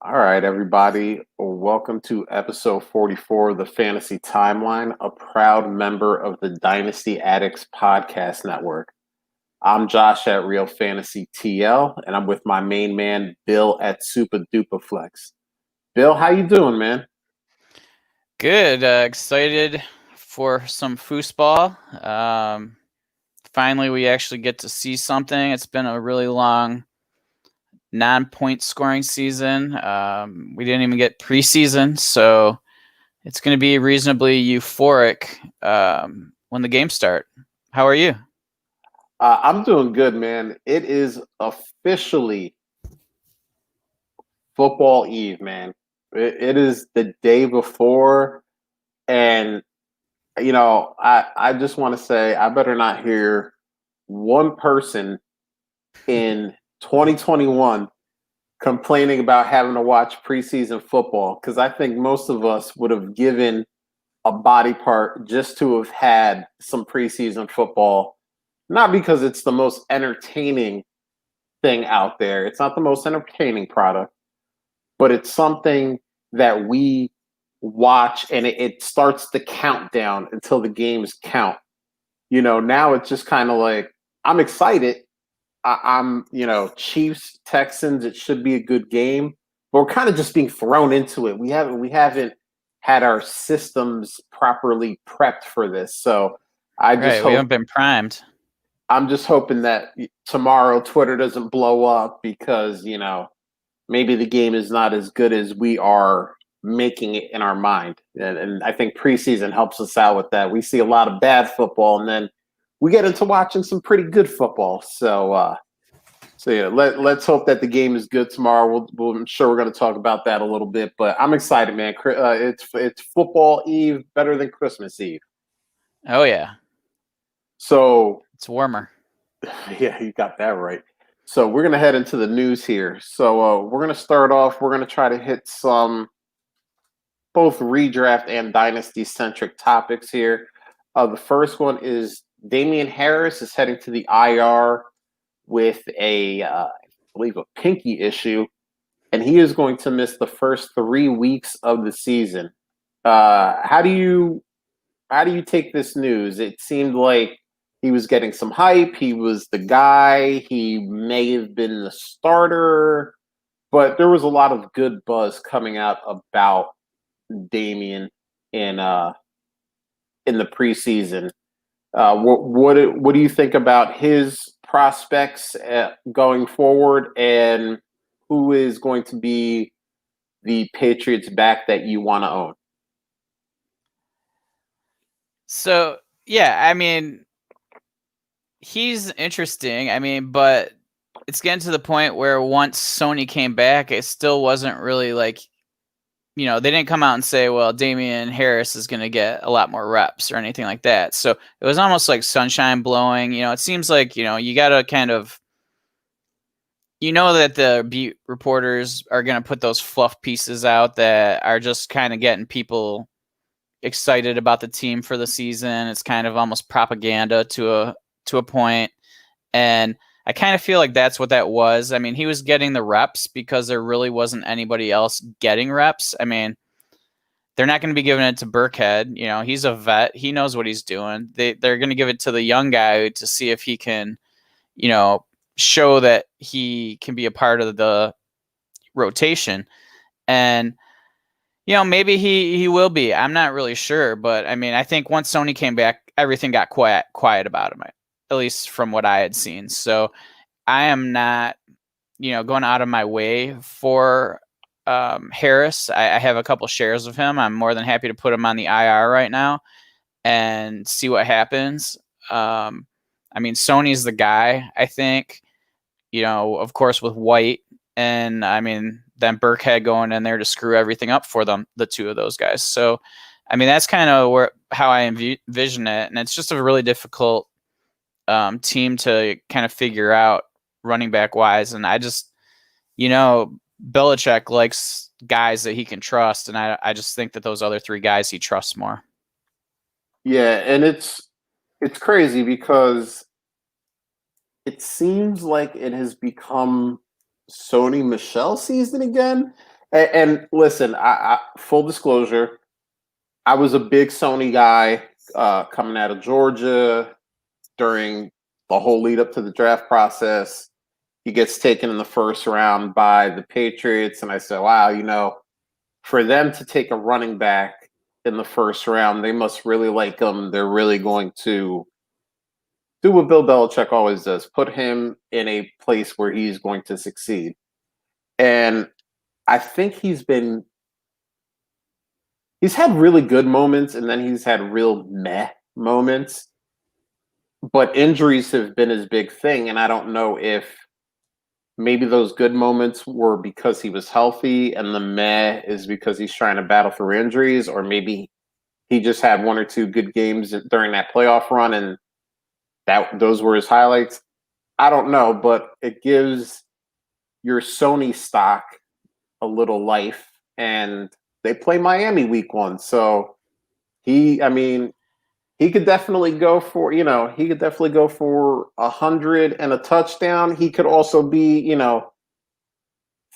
All right, everybody. Welcome to episode 44 of the Fantasy Timeline, a proud member of the Dynasty Addicts Podcast Network. I'm Josh at Real Fantasy TL, and I'm with my main man, Bill at Super Duper Flex. Bill, how you doing, man? Good. Excited for some foosball. Finally, we actually get to see something. It's been a really long non-point scoring season. We didn't even get preseason, so it's going to be reasonably euphoric when the games start. How are you? I'm doing good, man. It is officially football eve, man. It is the day before, and I just want to say I better not hear one person in 2021 complaining about having to watch preseason football because I think most of us would have given a body part just to have had some preseason football. Not because it's the most entertaining thing out there. It's not the most entertaining product, but it's something that we watch and it starts the countdown until the games count. Now it's just kind of like I'm excited. I'm Chiefs, Texans. It should be a good game, but we're kind of just being thrown into it. We haven't had our systems properly prepped for this. So I just Right, we hope haven't been primed. I'm just hoping that tomorrow Twitter doesn't blow up because maybe the game is not as good as we are making it in our mind. And I think preseason helps us out with that. We see a lot of bad football, and then we get into watching some pretty good football. So yeah, let's hope that the game is good tomorrow. I'm sure we're going to talk about that a little bit, but I'm excited, man. It's football Eve, better than Christmas Eve. Oh yeah, So it's warmer. yeah, you got that right. So we're gonna head into the news here. So we're gonna start off. We're gonna try to hit some both redraft and dynasty centric topics here. The first one is Damian Harris is heading to the IR with I believe, a pinky issue, and he is going to miss the first 3 weeks of the season. How do you take this news? It seemed like he was getting some hype. He was the guy. He may have been the starter, but there was a lot of good buzz coming out about Damian in uh in the preseason. What do you think about his prospects going forward, and who is going to be the Patriots back that you want to own? So yeah, I mean, he's interesting. I mean, but it's getting to the point where once Sony came back, it still wasn't really like, they didn't come out and say, well, Damian Harris is going to get a lot more reps or anything like that. So it was almost like sunshine blowing. It seems like, you got to kind of, that the beat reporters are going to put those fluff pieces out that are just kind of getting people excited about the team for the season. It's kind of almost propaganda to a point. And I kind of feel like that's what that was. I mean, he was getting the reps because there really wasn't anybody else getting reps. I mean, they're not going to be giving it to Burkhead. He's a vet. He knows what he's doing. They're going to give it to the young guy to see if he can, you know, show that he can be a part of the rotation. And maybe he will be. I'm not really sure, but I mean, I think once Sony came back, everything got quiet about him, at least from what I had seen. So I am not, going out of my way for Harris. I have a couple shares of him. I'm more than happy to put him on the IR right now and see what happens. I mean, Sony's the guy, I think, of course, with White. And I mean, then Burkhead going in there to screw everything up for them, the two of those guys. So, I mean, that's kind of how I envision it. And it's just a really difficult team to kind of figure out running back wise. And I just, Belichick likes guys that he can trust. And I just think that those other three guys he trusts more. Yeah, and it's crazy because it seems like it has become Sony Michel season again. And listen, I full disclosure, I was a big Sony guy coming out of Georgia during the whole lead up to the draft process. He gets taken in the first round by the Patriots, and I said, "Wow, for them to take a running back in the first round, they must really like him. They're really going to do what Bill Belichick always does: put him in a place where he's going to succeed." And I think he's had really good moments, and then he's had real meh moments. But injuries have been his big thing, and I don't know if maybe those good moments were because he was healthy, and the meh is because he's trying to battle through injuries, or maybe he just had one or two good games during that playoff run, and those were his highlights. I don't know, but it gives your Sony stock a little life, and they play Miami week 1, so I mean, he could definitely go for, 100 and a touchdown. He could also be,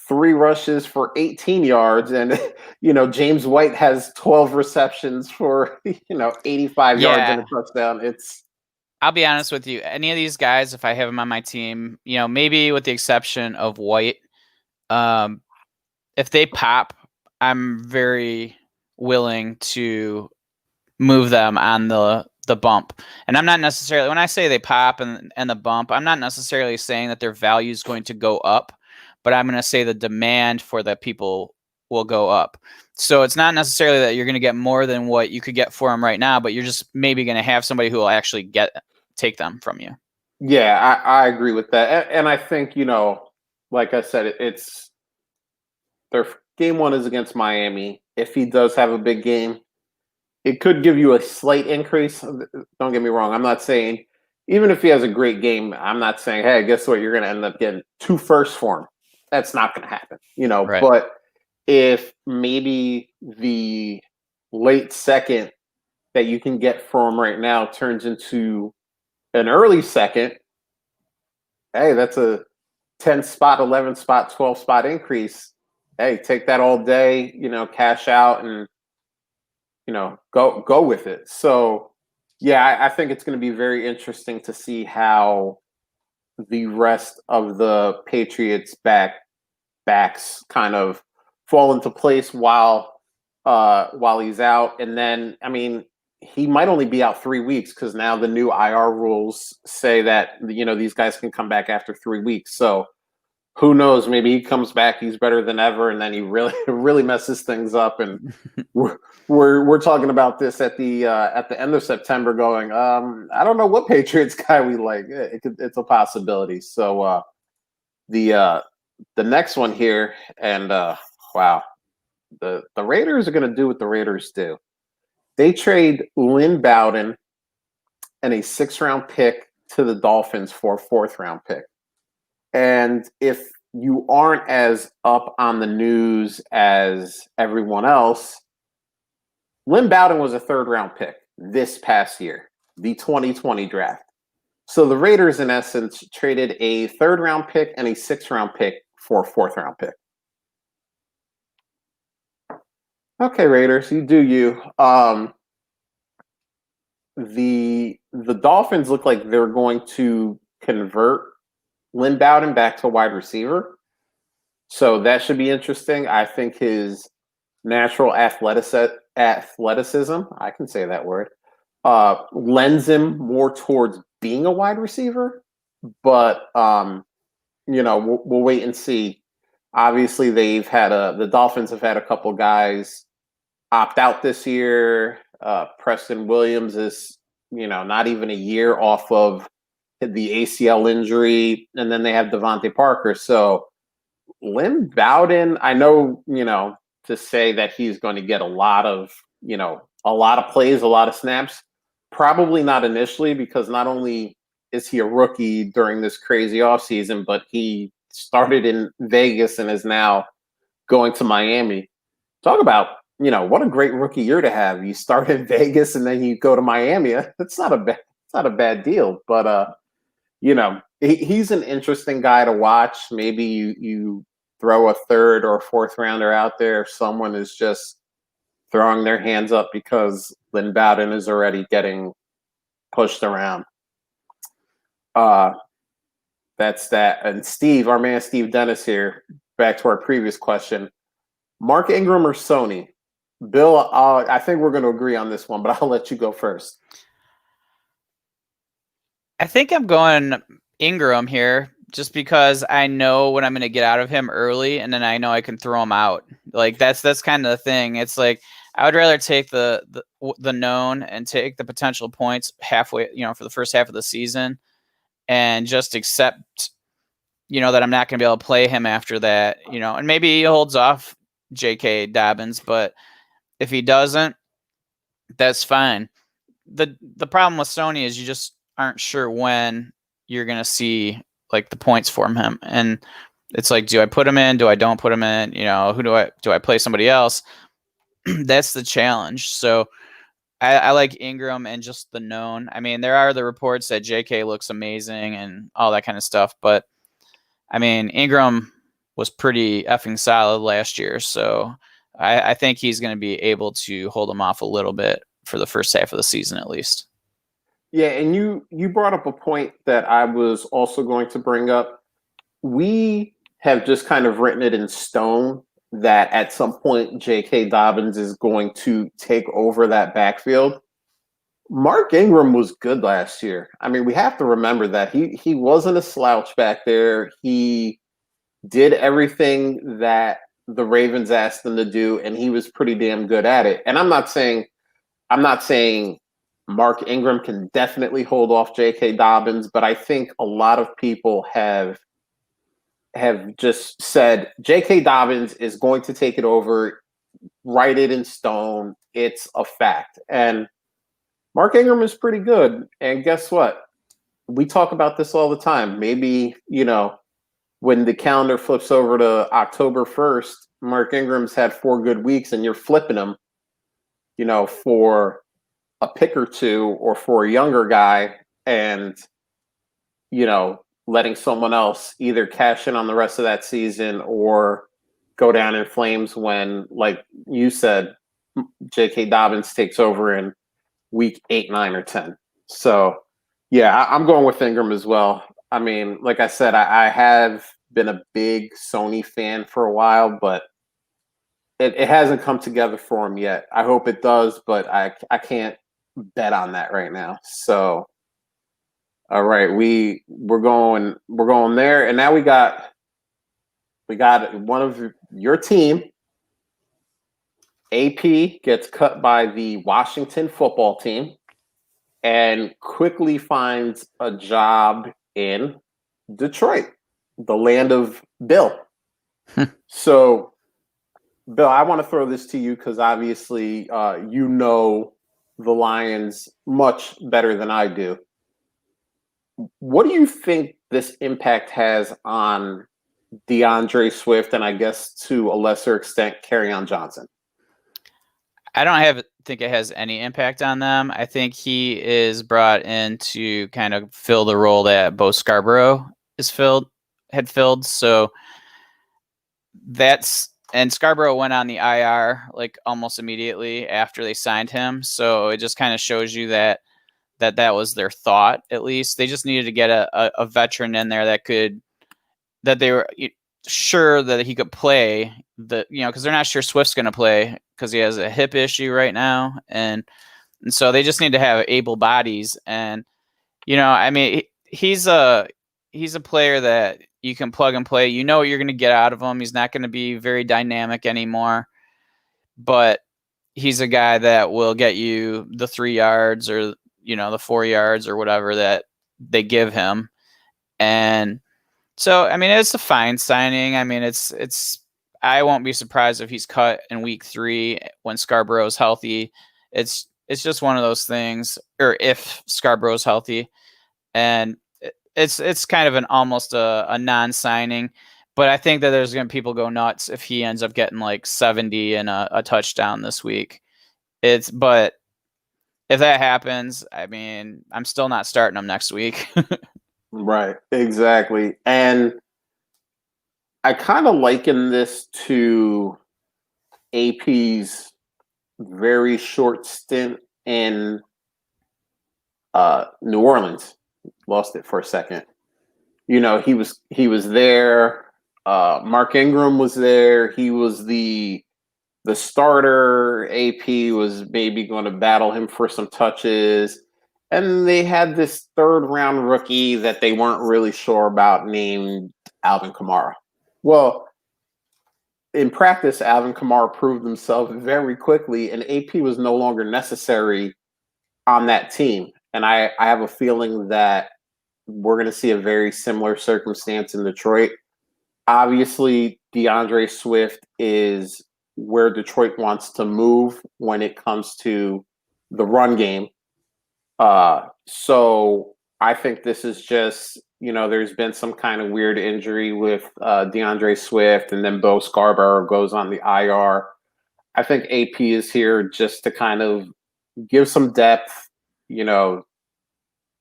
3 rushes for 18 yards. And, James White has 12 receptions for, 85 yards and a touchdown. I'll be honest with you. Any of these guys, if I have them on my team, maybe with the exception of White, if they pop, I'm very willing to move them on the bump. And I'm not necessarily, when I say they pop and the bump, I'm not necessarily saying that their value is going to go up, but I'm going to say the demand for the people will go up. So it's not necessarily that you're going to get more than what you could get for them right now, but you're just maybe going to have somebody who will actually take them from you. Yeah, I agree with that. And I think, like I said, it's their game 1 is against Miami. If he does have a big game, it could give you a slight increase. Don't get me wrong. I'm not saying, even if he has a great game, I'm not saying, hey, guess what? You're going to end up getting 2 firsts for him. That's not going to happen, Right. But if maybe the late second that you can get for him right now turns into an early second, hey, that's a 10 spot, 11 spot, 12 spot increase. Hey, take that all day, cash out and go with it. So, yeah, I think it's going to be very interesting to see how the rest of the Patriots backs kind of fall into place while he's out. And then, I mean, he might only be out 3 weeks because now the new IR rules say that these guys can come back after 3 weeks. So who knows? Maybe he comes back, he's better than ever, and then he really messes things up. And we're talking about this at the end of September, going, I don't know what Patriots guy we like. It's a possibility. So the next one here, and wow, the Raiders are going to do what the Raiders do. They trade Lynn Bowden and a 6th-round pick to the Dolphins for a 4th-round pick. And if you aren't as up on the news as everyone else, Lynn Bowden was a 3rd-round pick this past year, the 2020 draft. So the Raiders, in essence, traded a 3rd-round pick and a 6th-round pick for a 4th-round pick. Okay, Raiders, you do you. The Dolphins look like they're going to convert Lynn Bowden back to wide receiver. So that should be interesting. I think his natural athleticism, I can say that word, lends him more towards being a wide receiver. But, we'll wait and see. Obviously, the Dolphins have had a couple guys opt out this year. Preston Williams is, not even a year off of the ACL injury, and then they have Devontae Parker. So Lynn Bowden, I know, to say that he's going to get a lot of plays, a lot of snaps, probably not initially, because not only is he a rookie during this crazy offseason, but he started in Vegas and is now going to Miami. Talk about, what a great rookie year to have. You start in Vegas and then you go to Miami. It's not a bad deal, but he's an interesting guy to watch. Maybe you throw a third or fourth rounder out there if someone is just throwing their hands up because Lynn Bowden is already getting pushed around. That's that. And Steve, our man Steve Dennis here, back to our previous question. Mark Ingram or Sony? Bill, I think we're going to agree on this one, but I'll let you go first. I think I'm going Ingram here just because I know what I'm going to get out of him early, and then I know I can throw him out. Like that's kind of the thing. It's like I would rather take the known and take the potential points halfway, for the first half of the season, and just accept, that I'm not going to be able to play him after that, and maybe he holds off J.K. Dobbins, but if he doesn't, that's fine. The problem with Sony is you just aren't sure when you're going to see like the points from him. And it's like, do I put him in? Do I don't put him in? Who do I play somebody else? That's the challenge. So I like Ingram and just the known. I mean, there are the reports that JK looks amazing and all that kind of stuff, but I mean, Ingram was pretty effing solid last year. So I think he's going to be able to hold him off a little bit for the first half of the season, at least. Yeah, and you brought up a point that I was also going to bring up. We have just kind of written it in stone that at some point J.K. Dobbins is going to take over that backfield. Mark Ingram was good last year. I mean, we have to remember that he wasn't a slouch back there. He did everything that the Ravens asked him to do, and he was pretty damn good at it. And I'm not saying Mark Ingram can definitely hold off J.K. Dobbins, but I think a lot of people have just said J.K. Dobbins is going to take it over, write it in stone. It's a fact. And Mark Ingram is pretty good. And guess what? We talk about this all the time. Maybe, when the calendar flips over to October 1st, Mark Ingram's had 4 good weeks and you're flipping him, for a pick or two or for a younger guy and, letting someone else either cash in on the rest of that season or go down in flames when, like you said, J.K. Dobbins takes over in week 8, 9, or 10. So, yeah, I'm going with Ingram as well. I mean, like I said, I have been a big Sony fan for a while, but it hasn't come together for him yet. I hope it does, but I can't bet on that right now. So, all right, we're going there, and now we got one of your team. AP gets cut by the Washington football team and quickly finds a job in Detroit, the land of Bill. So, Bill, I want to throw this to you because obviously you know the Lions much better than I do. What do you think this impact has on DeAndre Swift and I guess to a lesser extent, Kerryon Johnson? I don't think it has any impact on them. I think he is brought in to kind of fill the role that Bo Scarborough had filled. So and Scarborough went on the IR like almost immediately after they signed him. So it just kind of shows you that was their thought. At least they just needed to get a veteran in there that they were sure that he could play because they're not sure Swift's going to play because he has a hip issue right now. And so they just need to have able bodies. And, I mean, he's a player that you can plug and play. You know what you're going to get out of him. He's not going to be very dynamic anymore, but he's a guy that will get you the 3 yards or, the 4 yards or whatever that they give him. And so, I mean, it's a fine signing. I mean, I won't be surprised if he's cut in week 3 when Scarborough's healthy. It's just one of those things, or if Scarborough's healthy, and it's kind of almost a non-signing. But I think that there's going to people go nuts if he ends up getting like 70 and a touchdown this week. But if that happens, I mean, I'm still not starting him next week. Right, exactly. And I kind of liken this to AP's very short stint in New Orleans. Lost it for a second. He was there. Mark Ingram was there. He was the starter. AP was maybe going to battle him for some touches. And they had this third round rookie that they weren't really sure about named Alvin Kamara. Well, in practice, Alvin Kamara proved himself very quickly, and AP was no longer necessary on that team. And I have a feeling that we're going to see a very similar circumstance in Detroit. Obviously, DeAndre Swift is where Detroit wants to move when it comes to the run game. So I think this is just, there's been some kind of weird injury with DeAndre Swift, and then Bo Scarborough goes on the IR. I think AP is here just to kind of give some depth, give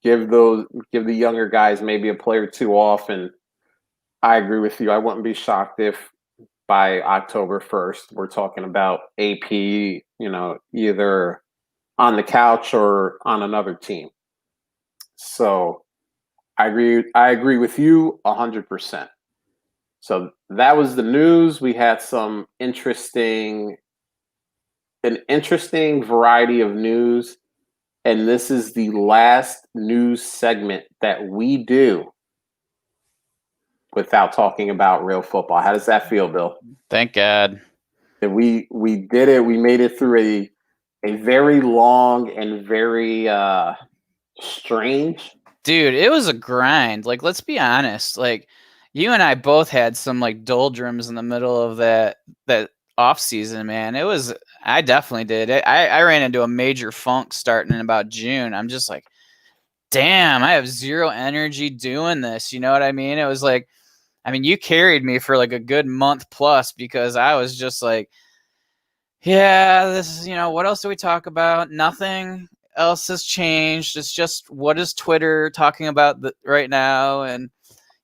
the younger guys maybe a play or two off. And I agree with you. I wouldn't be shocked if by October 1st, we're talking about AP, either on the couch or on another team. So I agree with you 100%. So that was the news. We had an interesting variety of news. And this is the last news segment that we do without talking about real football. How does that feel, Bill? Thank God. We did it. We made it through a very long and very strange. Dude, it was a grind. Like, let's be honest. Like, you and I both had some like doldrums in the middle of that off season, man. I definitely did. I ran into a major funk starting in about June. I'm just like, damn, I have zero energy doing this. You know what I mean? It was like, you carried me for like a good month plus because I was just like, yeah, this is, what else do we talk about? Nothing else has changed. It's just, what is Twitter talking about right now? And,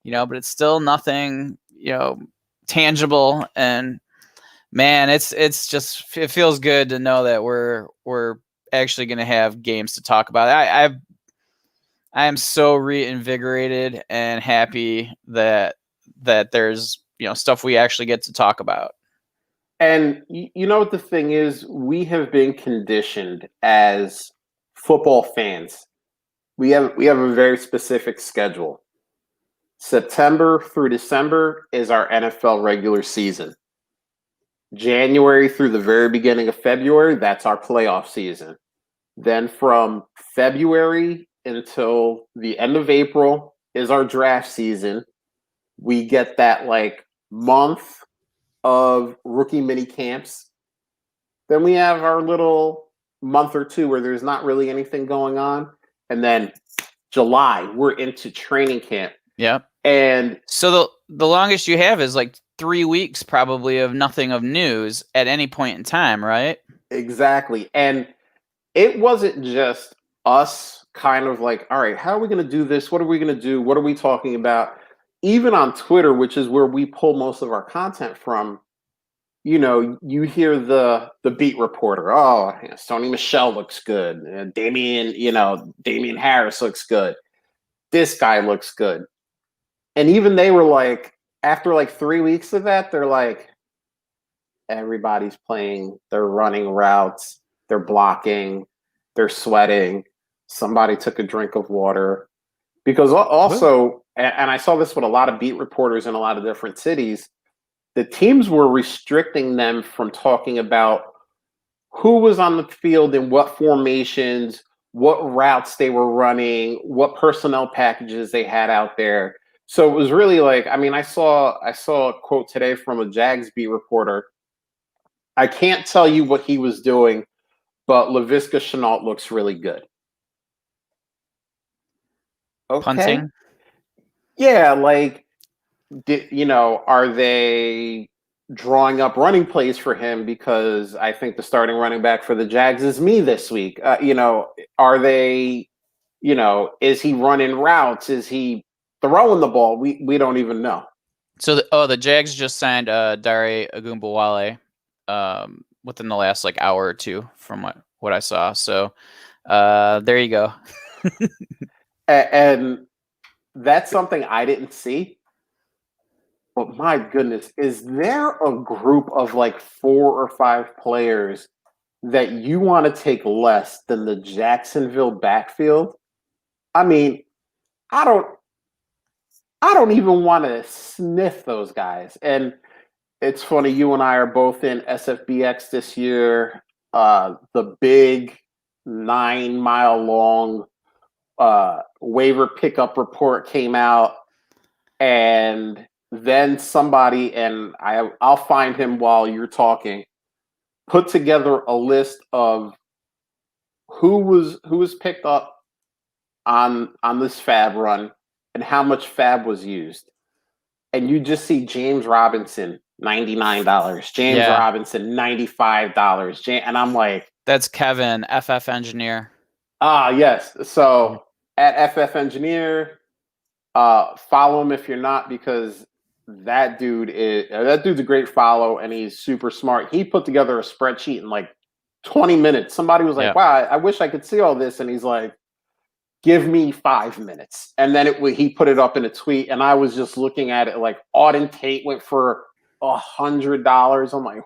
but it's still nothing, tangible. And man, it feels good to know that we're actually going to have games to talk about. I am so reinvigorated and happy that there's stuff we actually get to talk about. And you know what the thing is? We have been conditioned as football fans. We have a very specific schedule. September through December is our NFL regular season. January through the very beginning of February, that's our playoff season. Then from February until the end of April is our draft season. We get that like month of rookie mini camps. Then we have our little month or two where there's not really anything going on. And then July, we're into training camp. Yeah. And so the longest you have is like 3 weeks probably of nothing of news at any point in time, right? Exactly. And it wasn't just us kind of like, all right, how are we going to do this? What are we going to do? What are we talking about? Even on Twitter, which is where we pull most of our content from, you hear the beat reporter, oh, Sony Michel looks good. Damian Harris looks good. This guy looks good. And even they were like, after like 3 weeks of that, they're like, everybody's playing, they're running routes, they're blocking, they're sweating. Somebody took a drink of water. Because also, and I saw this with a lot of beat reporters in a lot of different cities, the teams were restricting them from talking about who was on the field in what formations, what routes they were running, what personnel packages they had out there. So it was really like, I saw a quote today from a Jags beat reporter. I can't tell you what he was doing, but Laviska Shenault looks really good. Okay. Punting? Yeah, like, are they drawing up running plays for him because I think the starting running back for the Jags is me this week? Are they, is he running routes? Is he throwing the ball? We don't even know. So the Jags just signed Dare Ogunbowale within the last like hour or two from what I saw. So there you go. And that's something I didn't see. But my goodness, is there a group of like 4 or 5 players that you want to take less than the Jacksonville backfield? I mean, I don't I don't even want to sniff those guys. And it's funny, you and I are both in SFBX this year. The big 9 mile long waiver pickup report came out, and then somebody, and I'll find him while you're talking, put together a list of who was picked up on this fab run and how much fab was used. And you just see James Robinson, $99, James Robinson, $95, and I'm like, that's Kevin, FF Engineer. Yes. So at FF Engineer, follow him if you're not, because that dude's a great follow, and he's super smart. He put together a spreadsheet in like 20 minutes. Somebody was like, wow, I wish I could see all this. And he's like, give me 5 minutes. And then he put it up in a tweet, and I was just looking at it like Auden Tate went for $100. I'm like,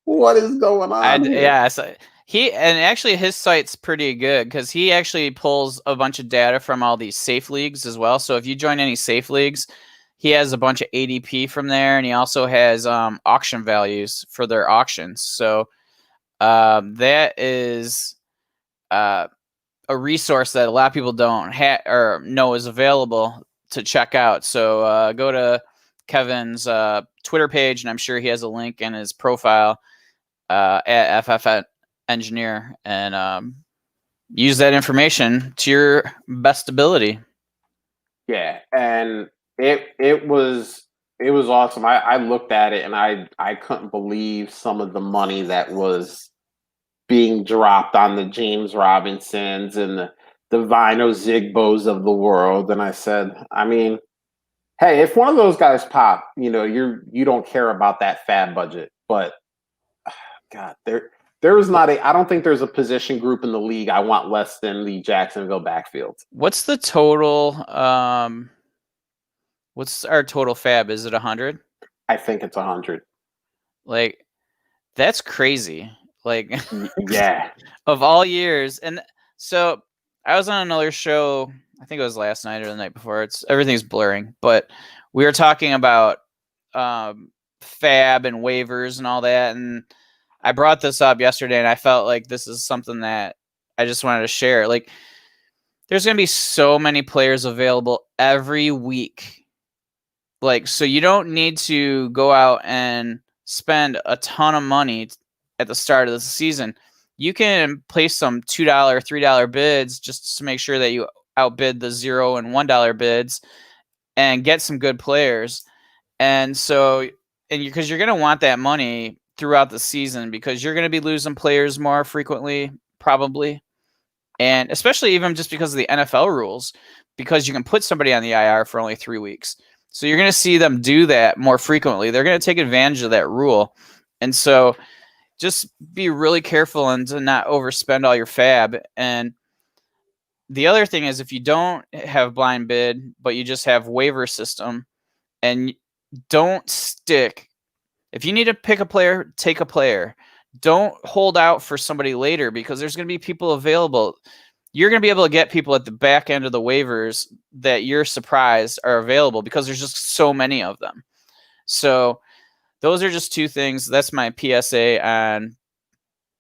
what is going on here? Yeah, so actually his site's pretty good because he actually pulls a bunch of data from all these safe leagues as well. So if you join any safe leagues, he has a bunch of ADP from there, and he also has auction values for their auctions. So that is a resource that a lot of people don't or know is available to check out. So go to Kevin's Twitter page, and I'm sure he has a link in his profile at FF Engineer, and use that information to your best ability. Yeah, and it was awesome. I looked at it, and I couldn't believe some of the money that was being dropped on the James Robinsons and the Vino Zigbos of the world. And I said, I mean, hey, if one of those guys pop, you don't care about that fab budget. But God, there is not I don't think there's a position group in the league I want less than the Jacksonville backfield. What's the total? What's our total fab? Is it 100? I think it's 100. Like, that's crazy. Like, yeah, of all years. And so I was on another show, I think it was last night or the night before. Everything's blurring, but we were talking about fab and waivers and all that. And I brought this up yesterday, and I felt like this is something that I just wanted to share. Like, there's going to be so many players available every week. Like, so you don't need to go out and spend a ton of money at the start of the season. You can place some $2, $3 bids just to make sure that you outbid the $0 and $1 bids and get some good players. And so, because you're going to want that money throughout the season, because you're going to be losing players more frequently, probably. And especially even just because of the NFL rules, because you can put somebody on the IR for only 3 weeks. So you're going to see them do that more frequently. They're going to take advantage of that rule. And so just be really careful and to not overspend all your fab. And the other thing is, if you don't have blind bid, but you just have waiver system, and don't stick. If you need to pick a player, take a player. Don't hold out for somebody later, because there's going to be people available. You're going to be able to get people at the back end of the waivers that you're surprised are available, because there's just so many of them. So those are just 2 things. That's my PSA on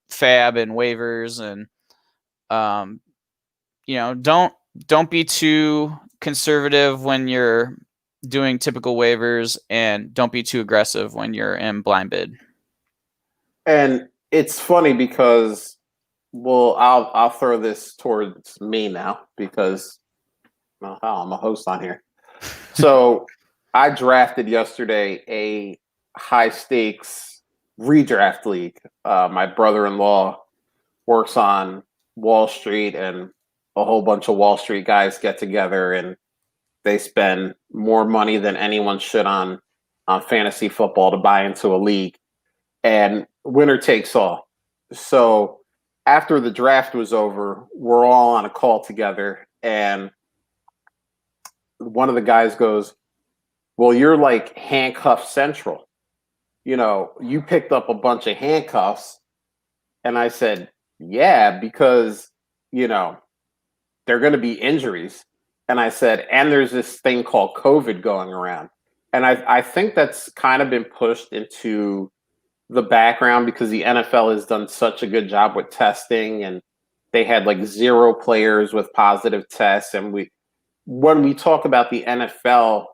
fab and waivers. And don't be too conservative when you're doing typical waivers, and don't be too aggressive when you're in blind bid. And it's funny because, well, I'll throw this towards me now, because I'm a host on here. So I drafted yesterday a high stakes redraft league. My brother-in-law works on Wall Street, and a whole bunch of Wall Street guys get together, and they spend more money than anyone should on fantasy football to buy into a league, and winner takes all. So after the draft was over, we're all on a call together, and one of the guys goes, "Well, you're like handcuff central. You picked up a bunch of handcuffs." And I said, "Yeah, because, there are going to be injuries." And I said, "And there's this thing called COVID going around." And I think that's kind of been pushed into the background because the NFL has done such a good job with testing, and they had like 0 players with positive tests. And when we talk about the NFL,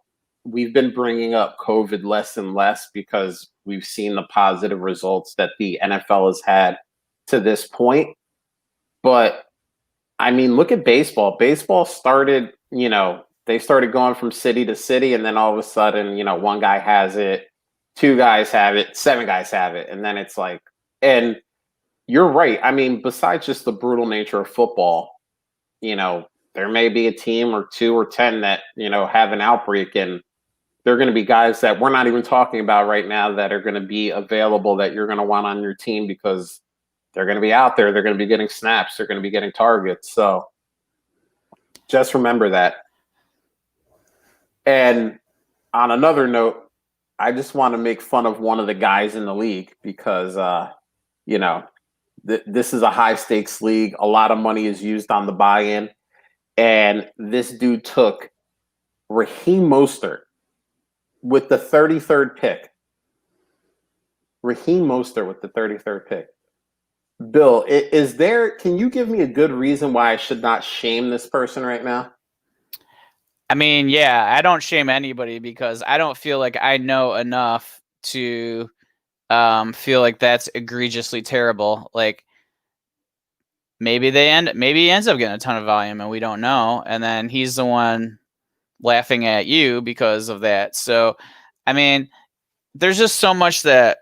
we've been bringing up COVID less and less because we've seen the positive results that the NFL has had to this point. But I mean, look at baseball. Baseball started, they started going from city to city, and then all of a sudden, one guy has it, 2 guys have it, 7 guys have it. And then it's like, and you're right. I mean, besides just the brutal nature of football, there may be a team or 2 or 10 that, have an outbreak, and they're going to be guys that we're not even talking about right now that are going to be available that you're going to want on your team because they're going to be out there. They're going to be getting snaps. They're going to be getting targets. So just remember that. And on another note, I just want to make fun of one of the guys in the league because, this is a high stakes league. A lot of money is used on the buy-in. And this dude took Raheem Mostert with the 33rd pick. Raheem Mostert with the 33rd pick. Bill, can you give me a good reason why I should not shame this person right now? I mean, yeah, I don't shame anybody because I don't feel like I know enough to feel like that's egregiously terrible. Like maybe he ends up getting a ton of volume and we don't know, and then he's the one laughing at you because of that. So, I mean, there's just so much that,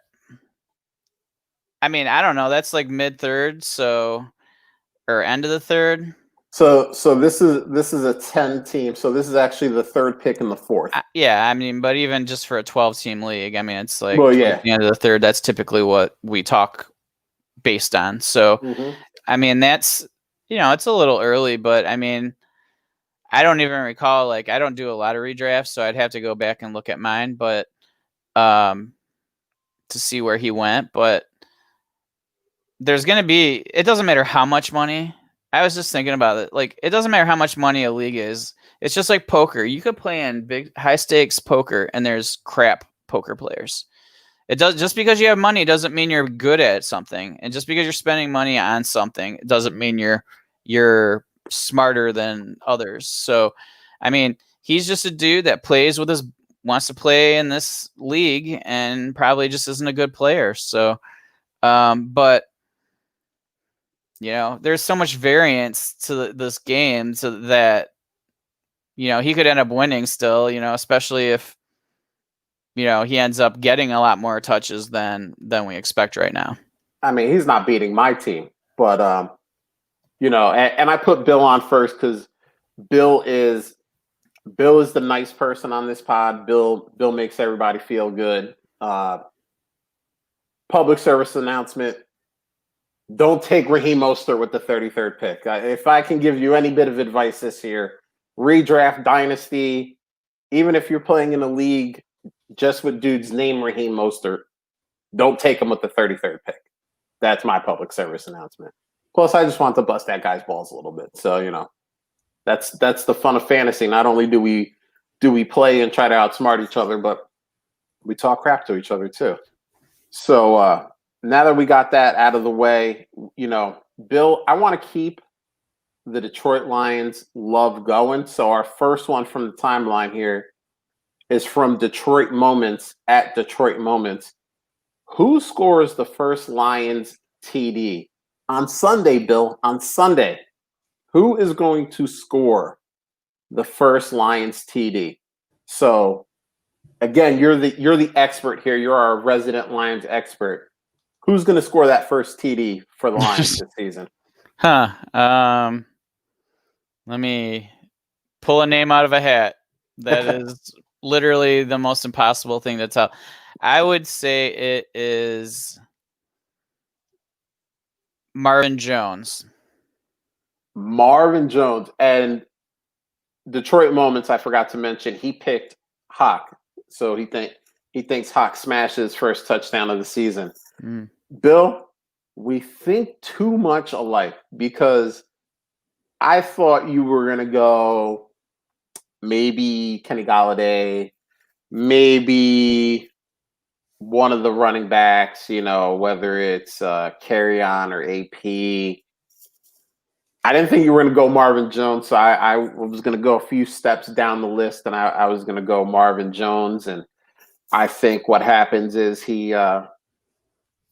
I mean, I don't know. That's like mid-third, or end of the third. So this is a 10 team. So this is actually the 3rd pick in the 4th. Yeah, I mean, but even just for a 12-team league, I mean, it's like yeah, the end of the third. That's typically what we talk based on. So, I mean, that's it's a little early, but I mean, I don't even recall. Like, I don't do a lot of redrafts, so I'd have to go back and look at mine, but to see where he went. But there's gonna be. It doesn't matter how much money. I was just thinking about it. Like, it doesn't matter how much money a league is. It's just like poker. You could play in big, high stakes poker, and there's crap poker players. It does just because you have money doesn't mean you're good at something, and just because you're spending money on something it doesn't mean you're smarter than others. So, I mean, he's just a dude that wants to play in this league, and probably just isn't a good player. So, but there's so much variance to this game, so that he could end up winning still. Especially if he ends up getting a lot more touches than we expect right now. I mean, he's not beating my team, but and I put Bill on first because Bill is the nice person on this pod. Bill makes everybody feel good. Public service announcement: don't take Raheem Mostert with the 33rd pick. If I can give you any bit of advice this year, redraft dynasty, even if you're playing in a league just with dudes named Raheem Mostert, don't take him with the 33rd pick. That's my public service announcement. Plus, I just want to bust that guy's balls a little bit. So, that's the fun of fantasy. Not only do we play and try to outsmart each other, but we talk crap to each other too. So now that we got that out of the way, Bill, I want to keep the Detroit Lions love going. So our first one from the timeline here is from Detroit Moments at Detroit Moments. Who scores the first Lions TD on Sunday, Bill? On Sunday, who is going to score the first Lions TD? So again, you're the expert here. You're our resident Lions expert. Who's going to score that first TD for the Lions this season? Let me pull a name out of a hat. That is literally the most impossible thing to tell. I would say it is Marvin Jones. Marvin Jones. And Detroit Moments, I forgot to mention, he picked Hawk. So he thinks Hawk smashed his first touchdown of the season. Mm. Bill, we think too much alike because I thought you were going to go maybe Kenny Galladay, maybe one of the running backs, whether it's Carry-On or AP. I didn't think you were going to go Marvin Jones, so I was going to go a few steps down the list, and I was going to go Marvin Jones. And I think what happens is he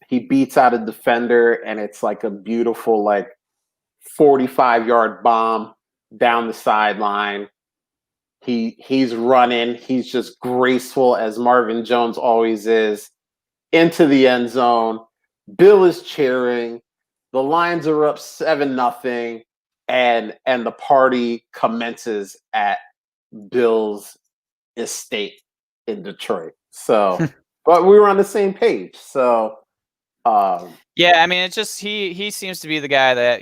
beats out a defender, and it's like a beautiful 45-yard bomb down the sideline. He's running. He's just graceful as Marvin Jones always is into the end zone. Bill is cheering. The Lions are up 7-0, and the party commences at Bill's estate in Detroit. So, but we were on the same page. So, yeah, I mean, it's just he seems to be the guy that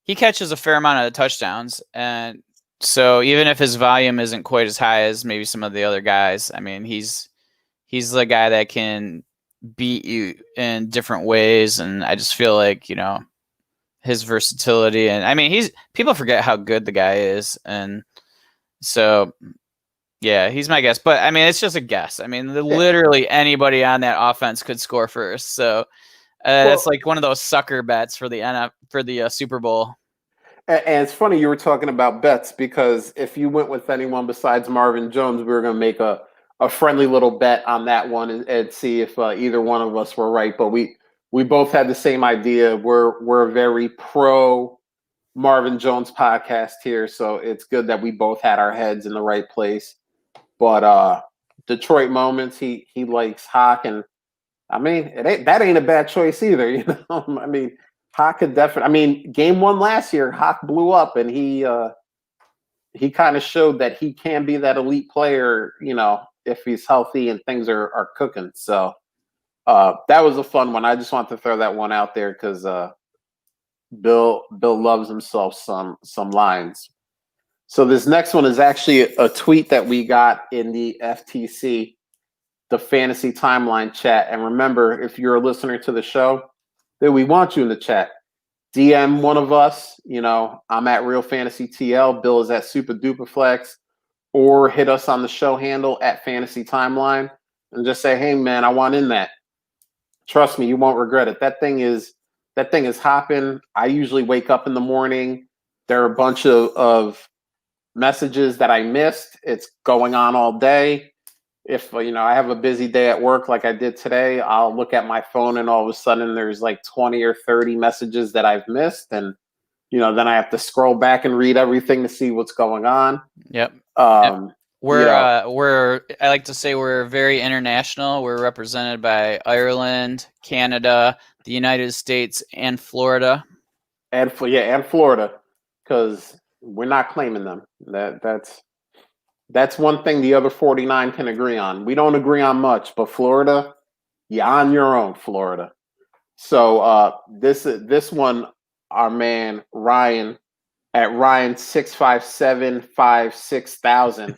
he catches a fair amount of touchdowns, and so even if his volume isn't quite as high as maybe some of the other guys, I mean, he's the guy that can beat you in different ways, and I just feel like his versatility, and I mean, people forget how good the guy is, and so yeah, he's my guess. But I mean, it's just a guess. I mean, literally anybody on that offense could score first, so it's like one of those sucker bets for the Super Bowl. And it's funny you were talking about bets, because if you went with anyone besides Marvin Jones, we were going to make a friendly little bet on that one and see if either one of us were right. But we both had the same idea. We're a very pro Marvin Jones podcast here, so it's good that we both had our heads in the right place. But Detroit Moments, he likes Hawk, and I mean that ain't a bad choice either. I mean, Hawk could definitely. I mean, game 1 last year, Hawk blew up, and he kind of showed that he can be that elite player, if he's healthy and things are cooking. So that was a fun one. I just want to throw that one out there because Bill loves himself some Lions. So this next one is actually a tweet that we got in the FTC, the Fantasy Timeline chat. And remember, if you're a listener to the show, then we want you in the chat. DM one of us. I'm at Real Fantasy TL. Bill is at Super Duper Flex. Or hit us on the show handle at Fantasy Timeline and just say, "Hey man, I want in that." Trust me, you won't regret it. That thing is hopping. I usually wake up in the morning. There are a bunch of messages that I missed. It's going on all day. If I have a busy day at work like I did today, I'll look at my phone and all of a sudden there's like 20 or 30 messages that I've missed, and then I have to scroll back and read everything to see what's going on. Yep. Yep. I like to say we're very international. We're represented by Ireland, Canada, the United States, and Florida. And Florida, because we're not claiming them. That's one thing the other 49 can agree on. We don't agree on much, but Florida, you're on your own, Florida. So this one, our man Ryan at Ryan65756000.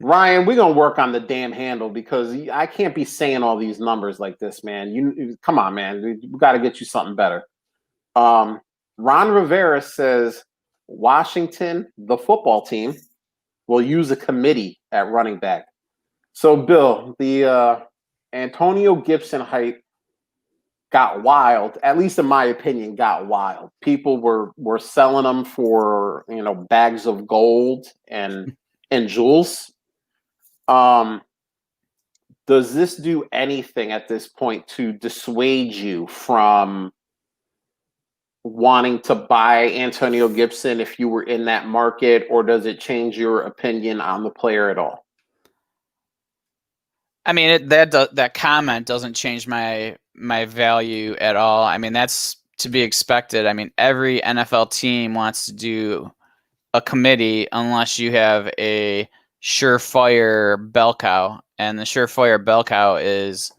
Ryan, we're gonna work on the damn handle because I can't be saying all these numbers like this, man. You come on, man. We got to get you something better. Ron Rivera says Washington, the football team, will use a committee at running back. So, Bill, the Antonio Gibson hype got wild, at least in my opinion, got wild. People were selling them for, bags of gold and jewels. Does this do anything at this point to dissuade you from wanting to buy Antonio Gibson if you were in that market, or does it change your opinion on the player at all? I mean, that comment doesn't change my value at all. I mean, that's to be expected. I mean, every NFL team wants to do a committee unless you have a surefire bell cow, and the surefire bell cow is,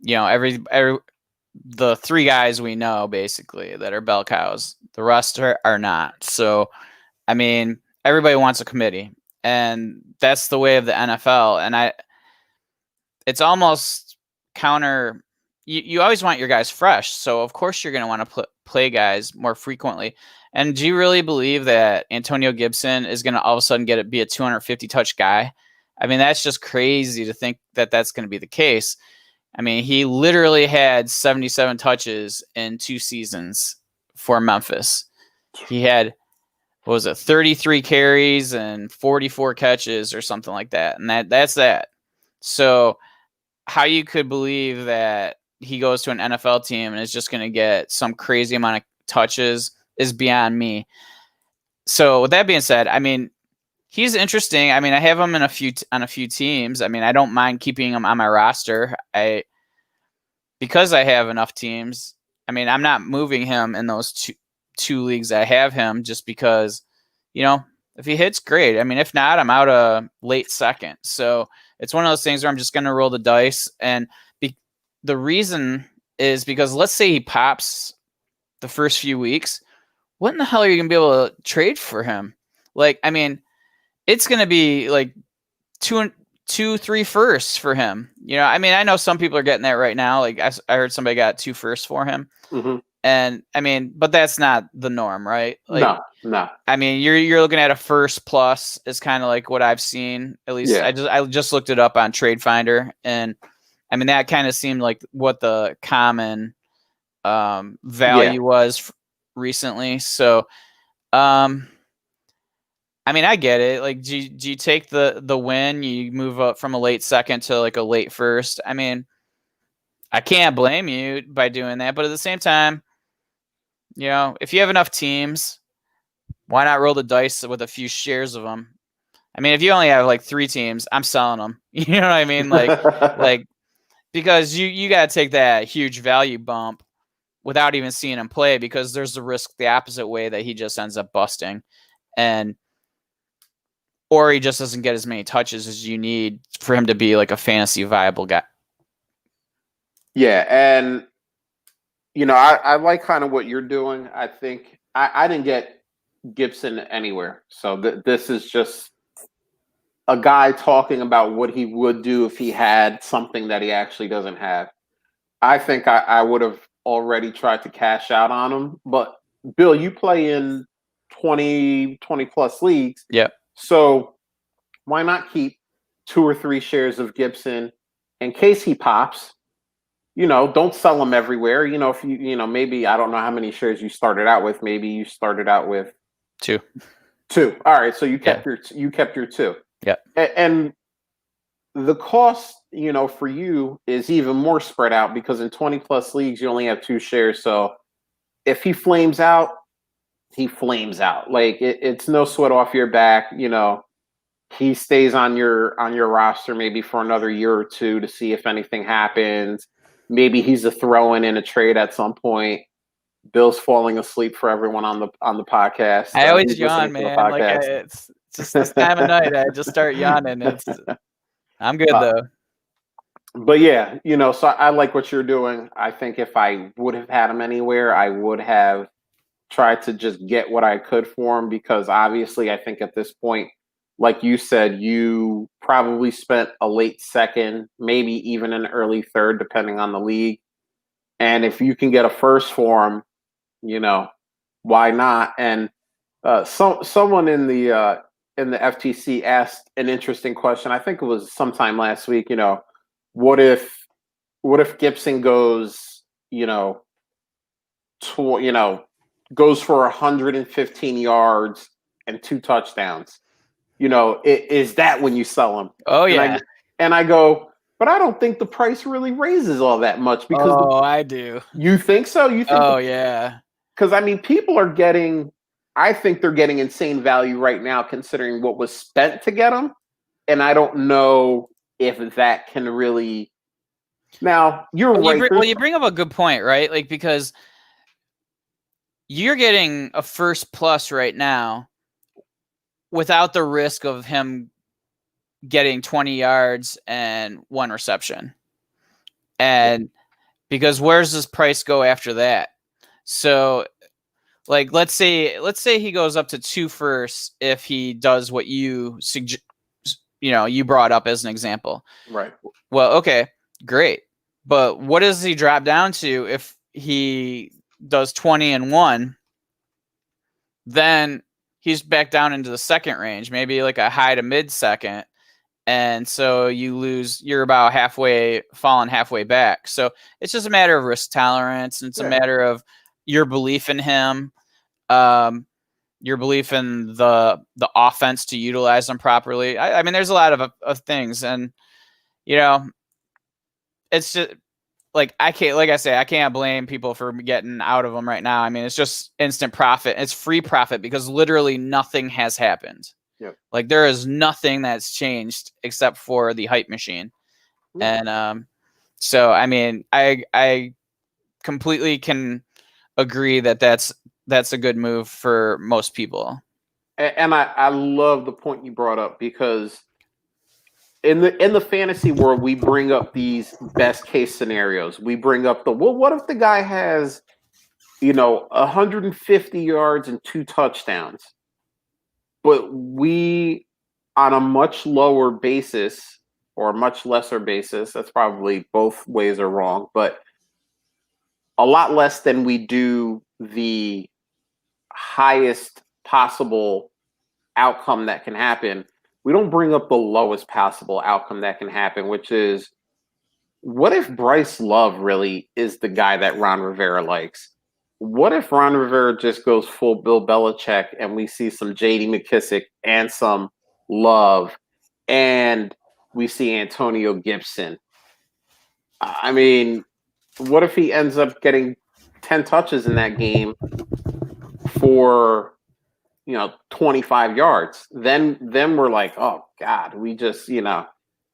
every the three guys we know basically that are bell cows. The rest are not. So, I mean, everybody wants a committee, and that's the way of the NFL. And it's almost counter. You always want your guys fresh, so of course you're going to want to play guys more frequently. And do you really believe that Antonio Gibson is going to all of a sudden be a 250 touch guy? I mean, that's just crazy to think that that's going to be the case. I mean, he literally had 77 touches in 2 seasons for Memphis. He had, 33 carries and 44 catches or something like that. And that's that. So how you could believe that he goes to an NFL team and is just going to get some crazy amount of touches is beyond me. So with that being said, I mean, he's interesting. I mean, I have him on a few teams. I mean, I don't mind keeping him on my roster. Because I have enough teams. I mean, I'm not moving him in those two leagues I have him, just because, if he hits, great. I mean, if not, I'm out a late second. So it's one of those things where I'm just going to roll the dice. And the reason is because let's say he pops the first few weeks. What in the hell are you going to be able to trade for him? Like, I mean, it's going to be like 2-3 firsts for him. I mean, I know some people are getting that right now. Like I heard somebody got 2 firsts for him. Mm-hmm. And I mean, but that's not the norm, right? Like, no. I mean, you're looking at a first plus is kind of like what I've seen. At least I just looked it up on Trade Finder, and I mean, that kind of seemed like what the common value was recently. So, I mean, I get it. Like, do you take the win? You move up from a late second to like a late first. I mean, I can't blame you by doing that. But at the same time, if you have enough teams, why not roll the dice with a few shares of them? I mean, if you only have like 3 teams, I'm selling them. You know what I mean? Like because you got to take that huge value bump without even seeing him play, because there's the risk the opposite way that he just ends up busting, or he just doesn't get as many touches as you need for him to be like a fantasy viable guy. Yeah, and I like kind of what you're doing. I think I didn't get Gibson anywhere, so this is just a guy talking about what he would do if he had something that he actually doesn't have. I think I would have already tried to cash out on him, but Bill, you play in 20 plus leagues. Yep. So why not keep 2 or 3 shares of Gibson in case he pops? Don't sell them everywhere. If maybe, I don't know how many shares you started out with. Maybe you started out with 2. All right. So you kept your 2. Yeah. And the cost, for you is even more spread out, because in 20 plus leagues, you only have 2 shares. So if he flames out, he flames out. Like it's no sweat off your back. He stays on your roster maybe for another year or 2 to see if anything happens. Maybe he's a throw-in a trade at some point. Bill's falling asleep for everyone on the podcast. I always yawn, man. Like it's just this time of night, I just start yawning. I'm good though. But yeah, so I like what you're doing. I think if I would have had him anywhere, I would have tried to just get what I could for him, because obviously I think at this point, like you said, you probably spent a late second, maybe even an early third, depending on the league. And if you can get a first for him, why not? And someone in the FTC asked an interesting question. I think it was sometime last week. What if Gibson goes, goes for 115 yards and 2 touchdowns? Is that when you sell him? Oh yeah. And I go, but I don't think the price really raises all that much, because I do. You think so? You think? Oh yeah. Because I mean, people are getting. I think they're getting insane value right now, considering what was spent to get them, and I don't know if that can really. Now you're right. You bring up a good point, right? Like, because you're getting a first plus right now without the risk of him getting 20 yards and 1 reception. And because where's his price go after that? So like let's say he goes up to 2 firsts if he does what you you brought up as an example. Right. Well, okay, great. But what does he drop down to if he does 20 and 1? Then he's back down into the second range, maybe like a high to mid second. And so you're about falling halfway back. So it's just a matter of risk tolerance. And it's a matter of your belief in him, your belief in the offense to utilize them properly. I mean, there's a lot of things, and it's just like I can't blame people for getting out of them right now. I mean, it's just instant profit. It's free profit because literally nothing has happened. Yep. Like there is nothing that's changed except for the hype machine. Yep. And so I mean, I completely can agree that that's a good move for most people. And I love the point you brought up, because in the fantasy world, we bring up these best case scenarios. We bring up what if the guy has 150 yards and 2 touchdowns, but we, on a much lower basis or a much lesser basis, that's probably both ways are wrong, but a lot less than we do the highest possible outcome that can happen. We don't bring up the lowest possible outcome that can happen, which is, what if Bryce Love really is the guy that Ron Rivera likes? What if Ron Rivera just goes full Bill Belichick and we see some J.D. McKissic and some Love, and we see Antonio Gibson? I mean, what if he ends up getting 10 touches in that game for 25 yards? Then we're like, oh God, we just,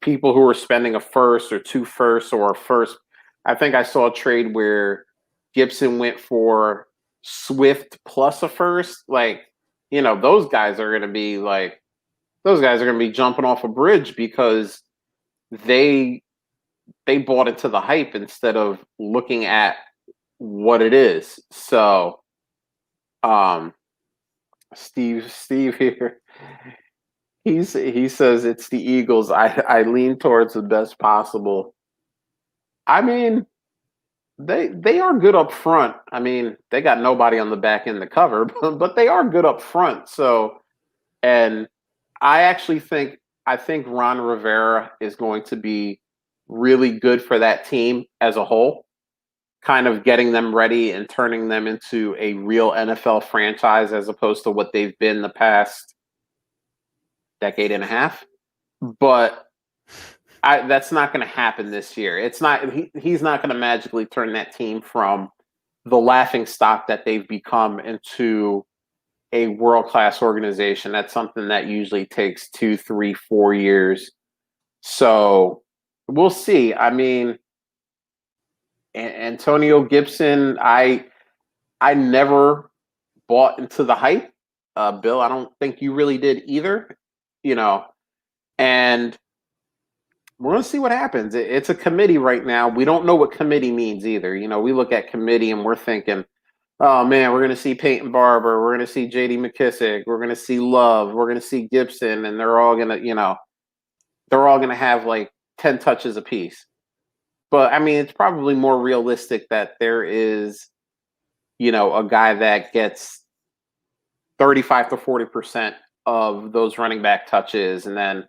people who are spending a first or 2 firsts or a first. I think I saw a trade where Gibson went for Swift plus a first. Like, those guys are going to be jumping off a bridge because they bought into the hype instead of looking at what it is. So, Steve here, he says it's the Eagles. I lean towards the best possible. I mean, they are good up front. I mean, they got nobody on the back end to cover, but they are good up front. So, and I think Ron Rivera is going to be really good for that team as a whole, kind of getting them ready and turning them into a real NFL franchise as opposed to what they've been the past decade and a half. But that's not going to happen this year. It's not. He's not going to magically turn that team from the laughing stock that they've become into a world-class organization. That's something that usually takes 2, 3, 4 years. So we'll see. I mean, Antonio Gibson, I never bought into the hype. Bill, I don't think you really did either. And we're going to see what happens. It's a committee right now. We don't know what committee means either. We look at committee and we're thinking, oh man, we're going to see Peyton Barber, we're going to see J.D. McKissic, we're going to see Love, we're going to see Gibson, and they're all going to have like 10 touches apiece. But I mean, it's probably more realistic that there is, a guy that gets 35 to 40% of those running back touches, and then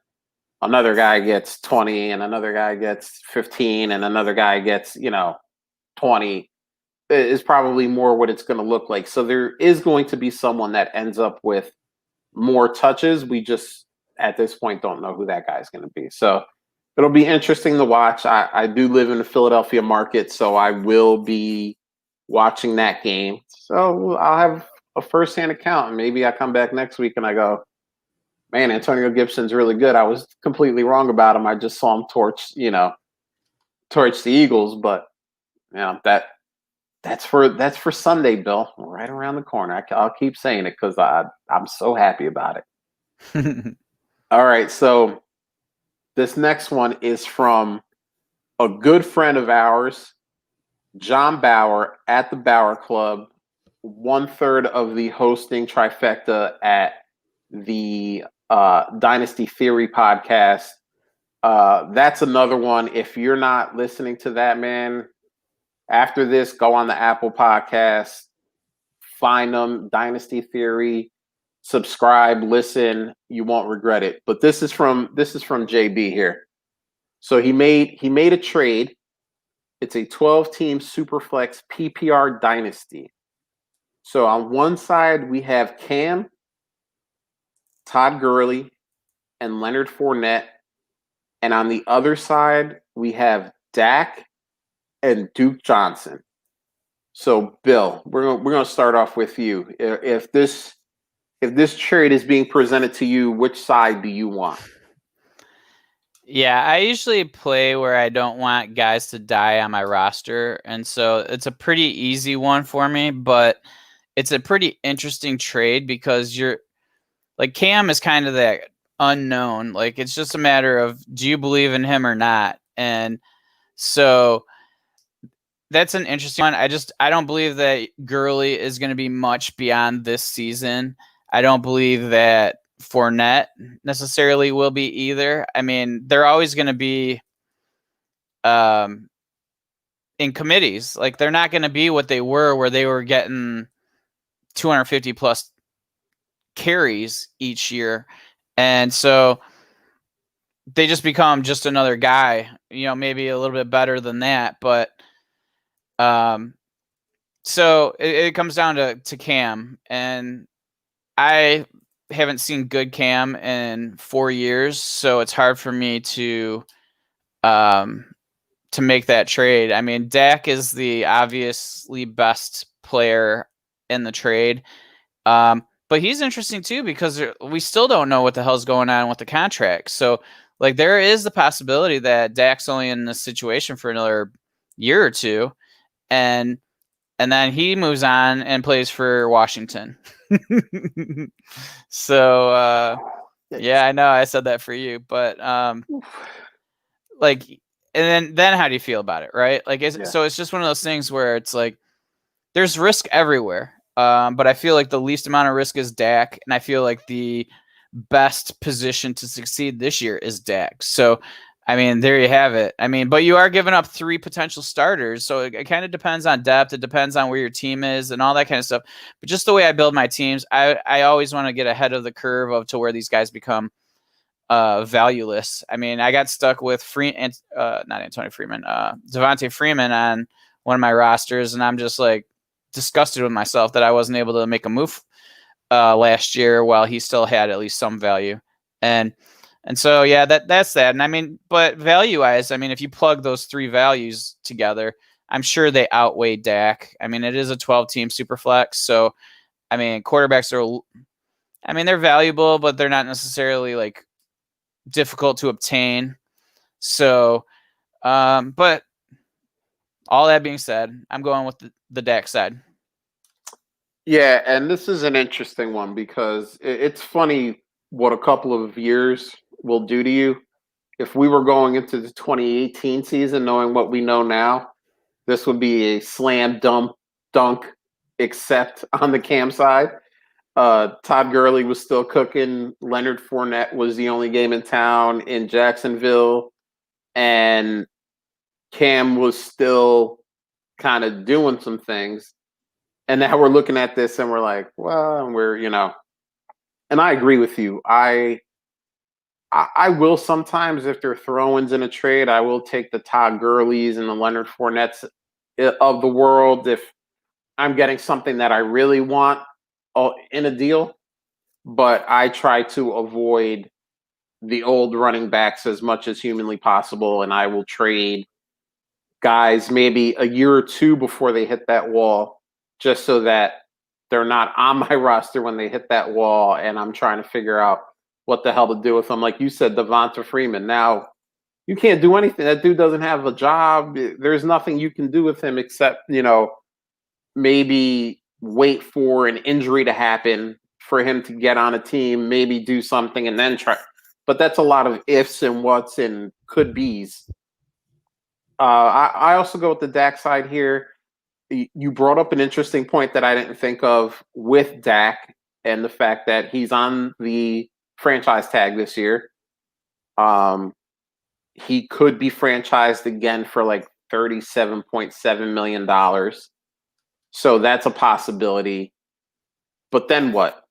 another guy gets 20, and another guy gets 15, and another guy gets, 20. Is probably more what it's going to look like. So there is going to be someone that ends up with more touches. We just, at this point, don't know who that guy is going to be. So it'll be interesting to watch. I do live in the Philadelphia market, so I will be watching that game. So I'll have a firsthand account, and maybe I come back next week and I go, man, Antonio Gibson's really good. I was completely wrong about him. I just saw him torch the Eagles, but that's for Sunday, Bill. Right around the corner. I'll keep saying it because I'm so happy about it. All right, so this next one is from a good friend of ours, John Bauer at the Bauer Club, 1/3 of the hosting trifecta at the Dynasty Theory podcast. That's another one. If you're not listening to that, man, after this, go on the Apple podcast, find them, Dynasty Theory, subscribe, listen. You won't regret it. But this is from JB here. So he made a trade. It's a 12-team Superflex PPR dynasty. So on one side we have Cam, Todd Gurley, and Leonard Fournette, and on the other side we have Dak and Duke Johnson. So Bill, we're gonna start off with you. If this trade is being presented to you, which side do you want? Yeah, I usually play where I don't want guys to die on my roster, and so it's a pretty easy one for me, but it's a pretty interesting trade because like Cam is kind of that unknown. Like it's just a matter of do you believe in him or not? And so that's an interesting one. I don't believe that Gurley is going to be much beyond this season. I don't believe that Fournette necessarily will be either. I mean, they're always going to be in committees. Like they're not going to be what they were where they were getting 250 plus carries each year. And so they just become just another guy, maybe a little bit better than that. But so it comes down to Cam, and I haven't seen good Cam in 4 years, so it's hard for me to make that trade. I mean, Dak is the obviously best player in the trade, but he's interesting too because we still don't know what the hell's going on with the contract. So, like, there is the possibility that Dak's only in this situation for another year or two, and then he moves on and plays for Washington. So, yeah, I know I said that for you, but like, and then how do you feel about it, right? Like, so it's just one of those things where it's like there's risk everywhere, but I feel like the least amount of risk is Dak, and I feel like the best position to succeed this year is Dak. So, I mean, there you have it. I mean, but you are giving up 3 potential starters, so it kind of depends on depth. It depends on where your team is and all that kind of stuff. But just the way I build my teams, I always want to get ahead of the curve of to where these guys become valueless. I mean, I got stuck with not Antonio Freeman, Devontae Freeman on one of my rosters, and I'm just like disgusted with myself that I wasn't able to make a move last year while he still had at least some value. And so, yeah, that's that. And I mean, but value-wise, I mean, if you plug those 3 values together, I'm sure they outweigh Dak. I mean, it is a 12-team super flex. So, I mean, quarterbacks they're valuable, but they're not necessarily like difficult to obtain. So, but all that being said, I'm going with the Dak side. Yeah, and this is an interesting one because it's funny what a couple of years will do to you. If we were going into the 2018 season knowing what we know now, this would be a slam dunk except on the Cam side. Todd Gurley was still cooking. Leonard Fournette was the only game in town in Jacksonville, and Cam was still kind of doing some things. And now we're looking at this and we're like, well, and I agree with you. I will sometimes, if there are throw-ins in a trade, I will take the Todd Gurleys and the Leonard Fournettes of the world if I'm getting something that I really want in a deal. But I try to avoid the old running backs as much as humanly possible, and I will trade guys maybe a year or 2 before they hit that wall, just so that they're not on my roster when they hit that wall, and I'm trying to figure out what the hell to do with them. Like you said, Devonta Freeman. Now, you can't do anything. That dude doesn't have a job. There's nothing you can do with him except, maybe wait for an injury to happen for him to get on a team, maybe do something, and then try. But that's a lot of ifs and whats and could be's. I also go with the Dak side here. You brought up an interesting point that I didn't think of with Dak and the fact that he's on the franchise tag this year. He could be franchised again for like $37.7 million. So that's a possibility. But then what?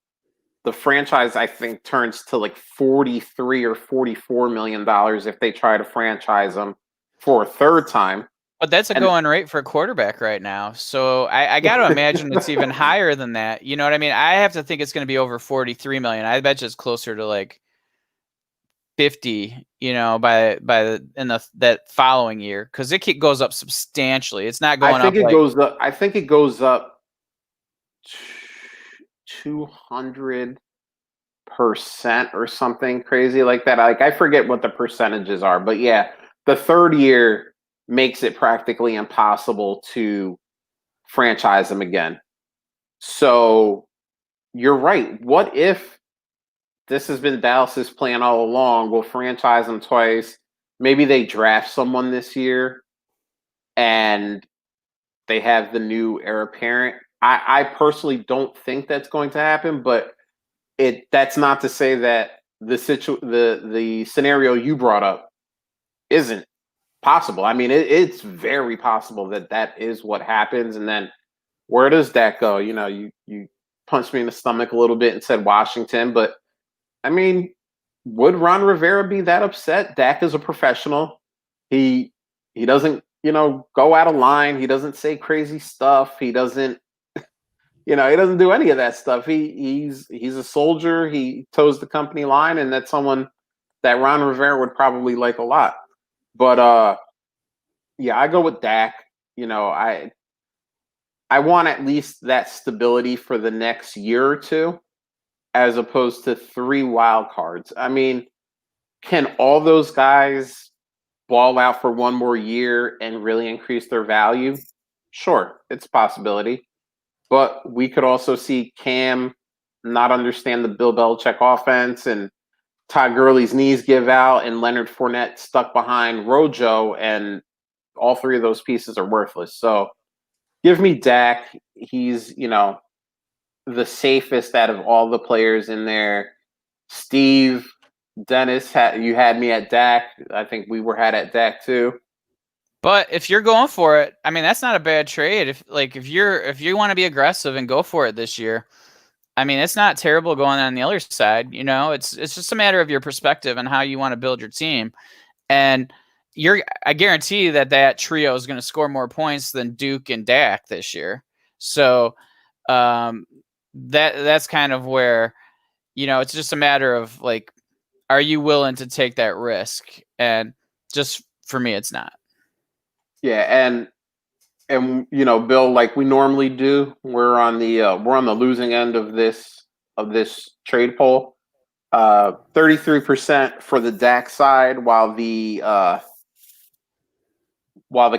The franchise, I think, turns to like $43 or $44 million if they try to franchise him for a third time. But that's a going rate for a quarterback right now. So I got to imagine it's even higher than that. You know what I mean? I have to think it's going to be over 43 million. I bet you it's closer to like 50, you know, that following year, because it goes up substantially. It's not going up. I think it goes up 200% or something crazy like that. Like, I forget what the percentages are, but yeah, the third year makes it practically impossible to franchise them again. So you're right. What if this has been Dallas's plan all along? We'll franchise them twice. Maybe they draft someone this year and they have the new heir apparent. I personally don't think that's going to happen, but that's not to say that the scenario you brought up isn't possible. I mean, it's very possible that is what happens. And then where does that go? You know, you punched me in the stomach a little bit and said Washington, but I mean, would Ron Rivera be that upset? Dak is a professional. He doesn't, you know, go out of line. He doesn't say crazy stuff. He doesn't, you know, he doesn't do any of that stuff. He's a soldier. He toes the company line, and that's someone that Ron Rivera would probably like a lot. But yeah, I go with Dak. You know, I want at least that stability for the next year or two, as opposed to 3 wild cards. I mean, can all those guys ball out for one more year and really increase their value? Sure, it's a possibility. But we could also see Cam not understand the Bill Belichick offense, and Todd Gurley's knees give out, and Leonard Fournette stuck behind Rojo, and all 3 of those pieces are worthless. So give me Dak. He's, you know, the safest out of all the players in there. Steve, Dennis, you had me at Dak. I think we had at Dak too. But if you're going for it, I mean, that's not a bad trade. If you want to be aggressive and go for it this year, I mean, it's not terrible going on the other side. You know, it's just a matter of your perspective and how you want to build your team. And I guarantee that trio is going to score more points than Duke and Dak this year. So that's kind of where, you know, it's just a matter of like, are you willing to take that risk? And just for me, it's not. Yeah, and you know, Bill, like we normally do, we're on the losing end of this trade poll. 33% for the Dak side, while the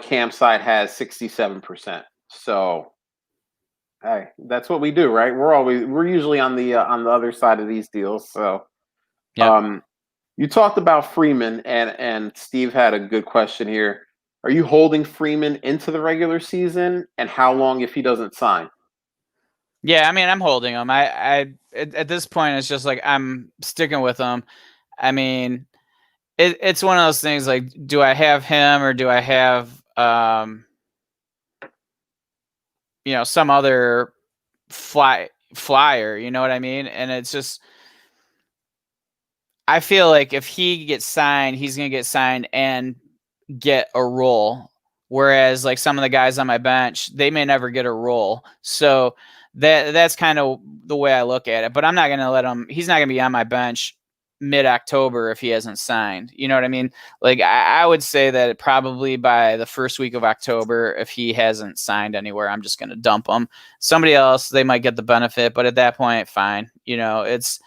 Cam side has 67%. So, hey, that's what we do, right? We're usually on the other side of these deals. So, yeah. You talked about Freeman, and Steve had a good question here. Are you holding Freeman into the regular season, and how long if he doesn't sign? Yeah, I mean, I'm holding him. I at this point, it's just like I'm sticking with him. I mean, it's one of those things like, do I have him or do I have you know, some other flyer? You know what I mean? And it's just, I feel like if he gets signed, he's gonna get signed and get a role, whereas like some of the guys on my bench, they may never get a role. So that's kind of the way I look at it. But I'm not going to let him, he's not going to be on my bench mid-October if he hasn't signed. You know what I mean? Like I would say that probably by the first week of October, if he hasn't signed anywhere, I'm just going to dump him. Somebody else, they might get the benefit, but at that point, fine. You know, it's,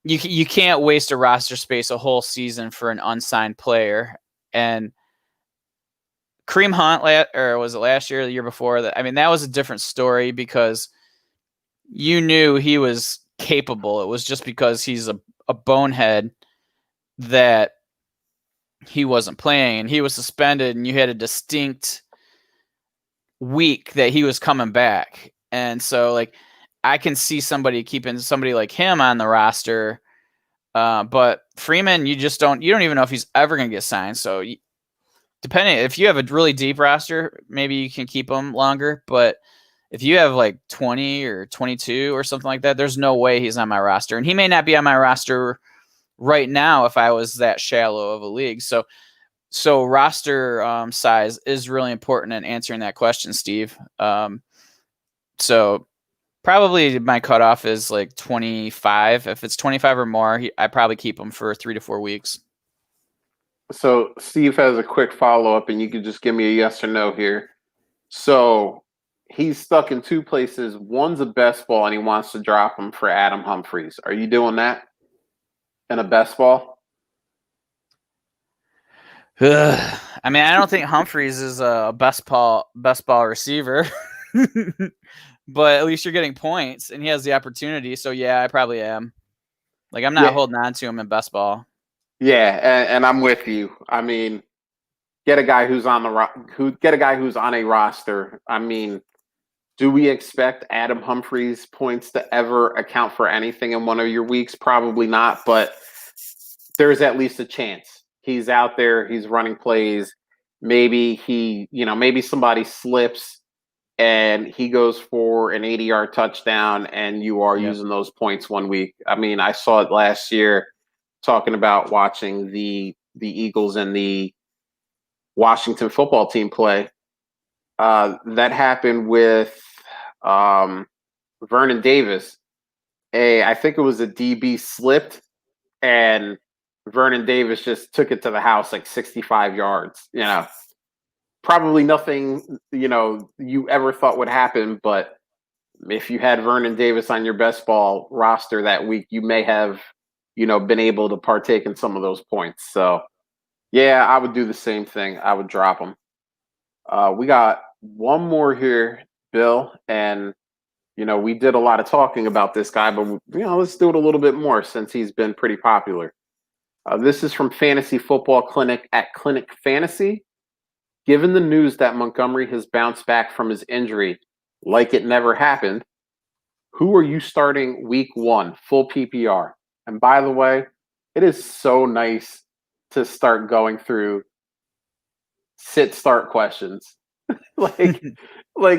you can't waste a roster space a whole season for an unsigned player. And Kareem Hunt, or was it last year or the year before? I mean, that was a different story because you knew he was capable. It was just because he's a bonehead that he wasn't playing, and he was suspended, and you had a distinct week that he was coming back. And so, like, I can see somebody keeping somebody like him on the roster. But Freeman, you don't even know if he's ever going to get signed. So depending, if you have a really deep roster, maybe you can keep him longer. But if you have like 20 or 22 or something like that, there's no way he's on my roster. And he may not be on my roster right now if I was that shallow of a league. So roster size is really important in answering that question, Steve. So probably my cutoff is like 25. If it's 25 or more, I probably keep him for 3 to 4 weeks. So Steve has a quick follow-up, and you can just give me a yes or no here. So he's stuck in two places. One's a best ball, and he wants to drop him for Adam Humphries. Are you doing that in a best ball? I mean, I don't think Humphries is a best ball receiver, but at least you're getting points, and he has the opportunity. So yeah, I probably am. Like, I'm not holding on to him in best ball. Yeah, and I'm with you. I mean, get a guy who's on a roster. I mean, do we expect Adam Humphries points to ever account for anything in one of your weeks? Probably not, but there's at least a chance. He's out there, he's running plays. Maybe maybe somebody slips and he goes for an 80-yard touchdown and you are using those points 1 week. I mean, I saw it last year talking about watching the Eagles and the Washington football team play. That happened with Vernon Davis. I think it was a DB slipped, and Vernon Davis just took it to the house like 65 yards. Probably nothing you ever thought would happen, but if you had Vernon Davis on your best ball roster that week, you may have been able to partake in some of those points. So yeah, I would do the same thing. I would drop him. We got one more here, Bill, and we did a lot of talking about this guy, but let's do it a little bit more since he's been pretty popular. This is from Fantasy Football Clinic at Clinic Fantasy. Given the news that Montgomery has bounced back from his injury like it never happened, who are you starting week 1, full PPR? And by the way, it is so nice to start going through sit-start questions. like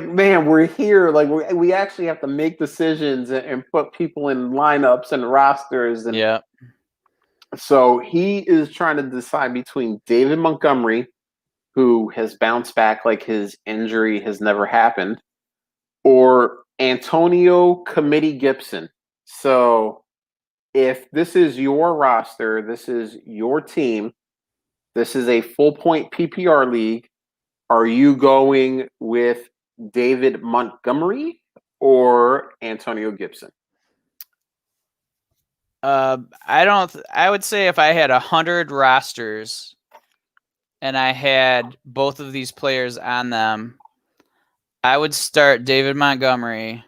man, we're here. Like we actually have to make decisions and put people in lineups and rosters. And yeah. So he is trying to decide between David Montgomery, who has bounced back like his injury has never happened, or Antonio Committee Gibson. So if this is your roster, this is your team, this is a full point PPR league, are you going with David Montgomery or Antonio Gibson? I would say if I had 100 rosters and I had both of these players on them, I would start David Montgomery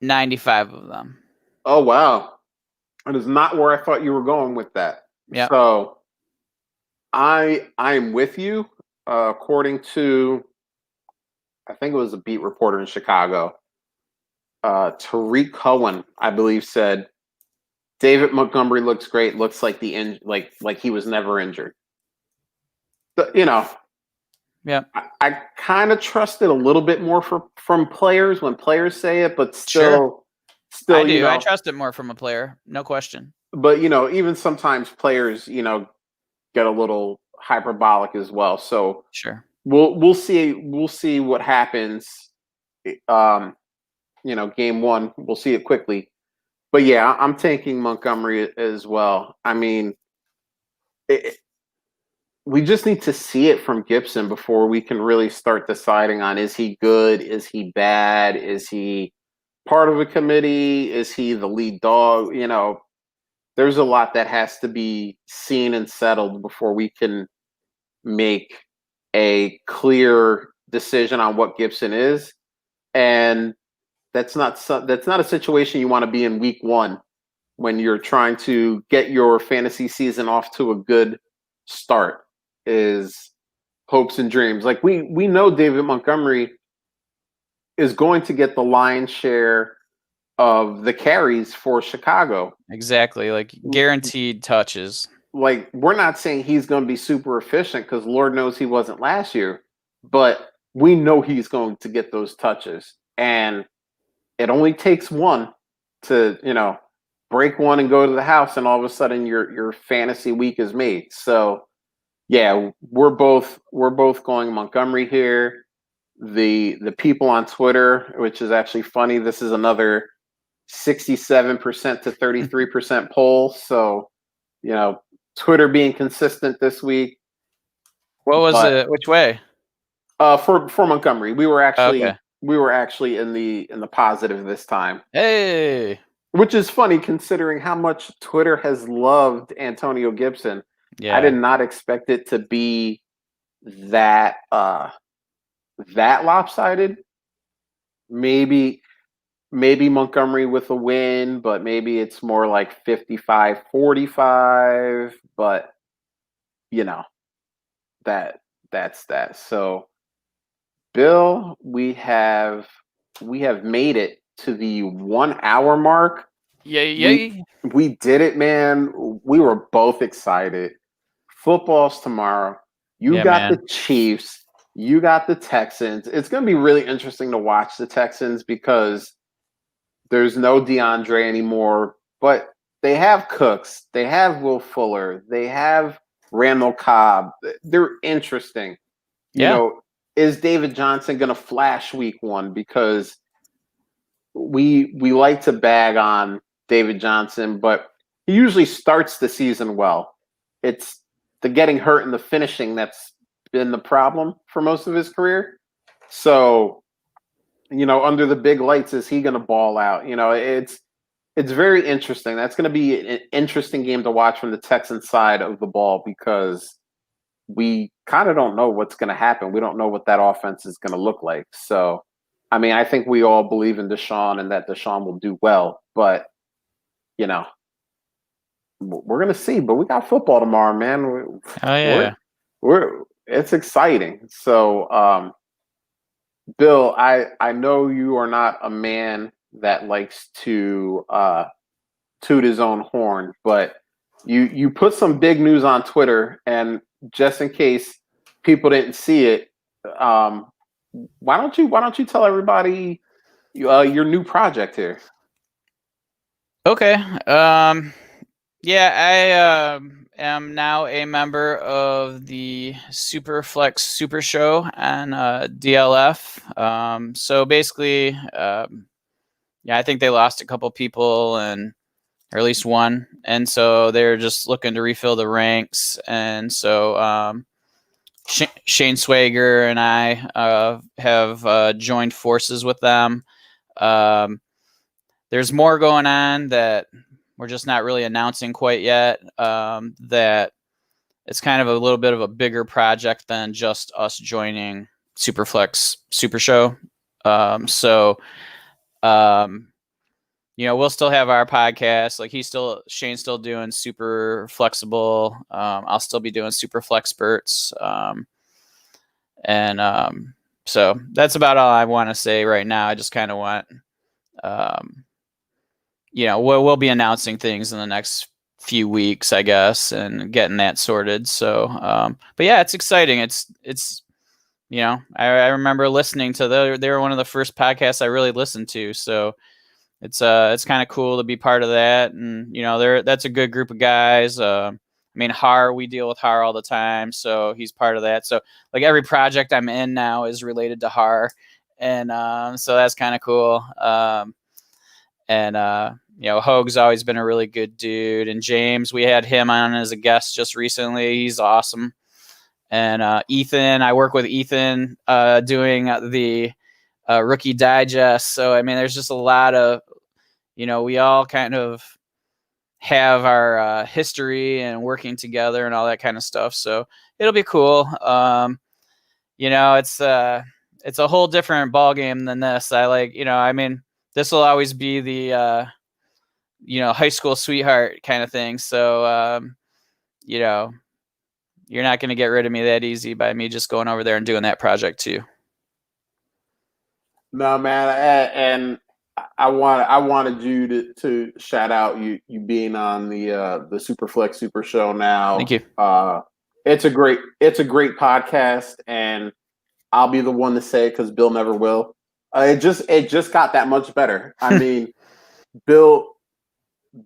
95 of them. Oh, wow. That is not where I thought you were going with that. Yeah. So I'm with you. According to, I think it was a beat reporter in Chicago, Tariq Cohen, I believe, said David Montgomery looks great. Looks like like he was never injured. But, yeah, I kind of trust it a little bit more from players when players say it, but still, I do. I trust it more from a player, no question. But even sometimes players, get a little hyperbolic as well. So sure, we'll see what happens. Game 1, we'll see it quickly. But yeah, I'm taking Montgomery as well. I mean, we just need to see it from Gibson before we can really start deciding on, is he good? Is he bad? Is he part of a committee? Is he the lead dog? There's a lot that has to be seen and settled before we can make a clear decision on what Gibson is. And that's not a situation you want to be in week one when you're trying to get your fantasy season off to a good start. Is hopes and dreams. Like we know David Montgomery is going to get the lion's share of the carries for Chicago. Exactly, like guaranteed touches. Like we're not saying he's going to be super efficient because Lord knows he wasn't last year, but we know he's going to get those touches, and it only takes one to break one and go to the house, and all of a sudden your fantasy week is made. So yeah, we're both going Montgomery here. The people on Twitter, which is actually funny, this is another 67% to 33% poll. So, Twitter being consistent this week. What was it? Which way? For Montgomery, we were actually Okay. in the positive this time. Hey. Which is funny considering how much Twitter has loved Antonio Gibson. Yeah. I did not expect it to be that lopsided. Maybe Montgomery with a win, but maybe it's more like 55-45, but that's that. So Bill, we have made it to the 1 hour mark. Yay. We did it, man. We were both excited. Football's tomorrow. You got the Chiefs. You got the Texans. It's going to be really interesting to watch the Texans because there's no DeAndre anymore, but they have Cooks. They have Will Fuller. They have Randall Cobb. They're interesting. Is David Johnson going to flash week one? Because we like to bag on David Johnson, but he usually starts the season well. It's the getting hurt and the finishing that's been the problem for most of his career. So, under the big lights, is he going to ball out? It's very interesting. That's going to be an interesting game to watch from the Texans side of the ball because we kind of don't know what's going to happen. We don't know what that offense is going to look like. So, I mean, I think we all believe in Deshaun and that Deshaun will do well, but we're going to see. But we got football tomorrow, man. It's exciting. So, Bill, I know you are not a man that likes to toot his own horn, but you put some big news on Twitter, and just in case people didn't see it, why don't you tell everybody your new project here? Okay. I am now a member of the Superflex Super Show on DLF. So basically, I think they lost a couple people or at least one, and so they're just looking to refill the ranks. And so Shane Swager and I have joined forces with them. There's more going on that we're just not really announcing quite yet. That it's kind of a little bit of a bigger project than just us joining Superflex Super Show. We'll still have our podcast. Like Shane's still doing Super Flexible. I'll still be doing Super Flexperts. So that's about all I want to say right now. I just kind of want, we'll be announcing things in the next few weeks, I guess, and getting that sorted. So, but yeah, it's exciting. It's I remember listening to they were one of the first podcasts I really listened to. So it's kind of cool to be part of that. And, that's a good group of guys. We deal with Har all the time, so he's part of that. So like every project I'm in now is related to Har. And, so that's kind of cool. Hoag's always been a really good dude. And James, we had him on as a guest just recently. He's awesome. And Ethan, I work with Ethan doing the Rookie Digest. So, I mean, there's just a lot of, we all kind of have our history and working together and all that kind of stuff. So it'll be cool. It's a whole different ball game than this. this will always be the high school sweetheart kind of thing. So you're not going to get rid of me that easy by me just going over there and doing that project too. No, man, and I wanted you to shout out you being on the Superflex Super Show now. Thank you. It's a great podcast, and I'll be the one to say it because Bill never will. It just got that much better. I mean, Bill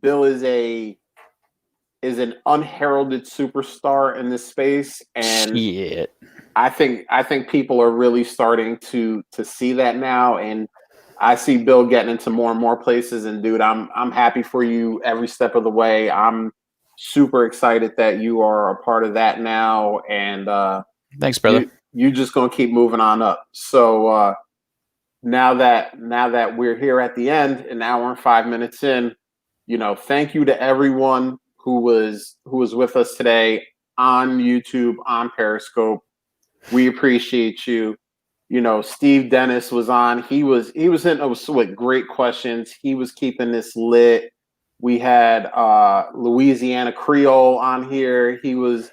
is an unheralded superstar in this space, and Shit. I think people are really starting to see that now, and I see Bill getting into more and more places. And dude, I'm happy for you every step of the way. I'm super excited that you are a part of that now, and thanks, brother. You just gonna keep moving on up. So now that we're here at the end, an hour and 5 minutes in, thank you to everyone who was with us today on YouTube, on Periscope. We appreciate you. Steve Dennis was on. He was hitting us with great questions. He was keeping this lit. We had Louisiana Creole on here. He was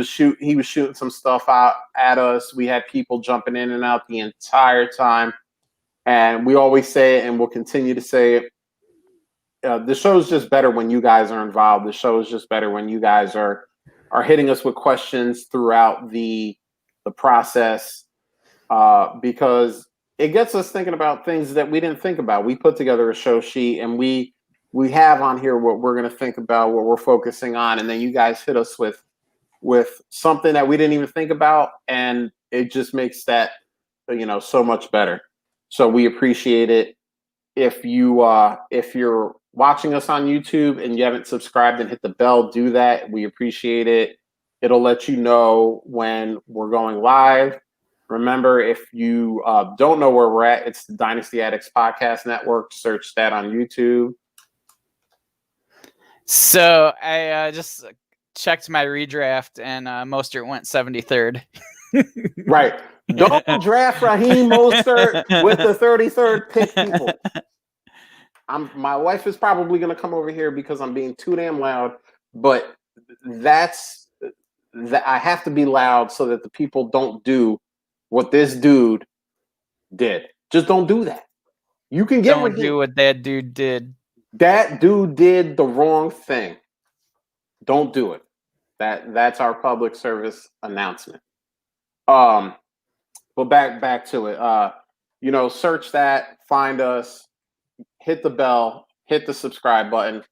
shooting some stuff out at us. We had people jumping in and out the entire time. And we always say it, and we'll continue to say it. The show's just better when you guys are involved. The show is just better when you guys are hitting us with questions throughout the process, because it gets us thinking about things that we didn't think about. We put together a show sheet, and we have on here what we're going to think about, what we're focusing on, and then you guys hit us with something that we didn't even think about, and it just makes that so much better. So we appreciate it. If you're watching us on YouTube and you haven't subscribed and hit the bell, do that. We appreciate it. It'll let you know when we're going live. Remember, if you don't know where we're at, it's the Dynasty Addicts Podcast Network. Search that on YouTube. So I just checked my redraft, and Mostert went 73rd. Right. Don't draft Raheem Mostert with the 33rd pick, people. My wife is probably going to come over here because I'm being too damn loud, but I have to be loud so that the people don't do what this dude did. Just don't do that. You can get Don't do what that dude did. That dude did the wrong thing. Don't do it. That's our public service announcement. But back to it. Search that, find us, hit the bell, hit the subscribe button.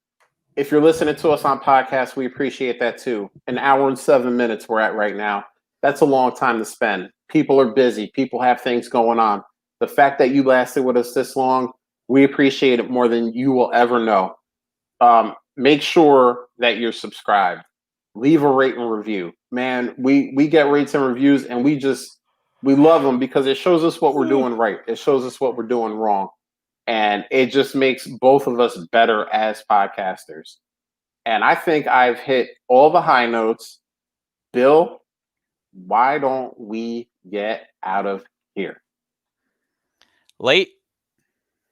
If you're listening to us on podcast, we appreciate that too. An hour and 7 minutes we're at right now. That's a long time to spend. People are busy. People have things going on. The fact that you lasted with us this long, we appreciate it more than you will ever know. Make sure that you're subscribed. Leave a rate and review. Man, we get rates and reviews, and we love them because it shows us what we're doing right. It shows us what we're doing wrong. And it just makes both of us better as podcasters. And I think I've hit all the high notes. Bill, why don't we get out of here? Late.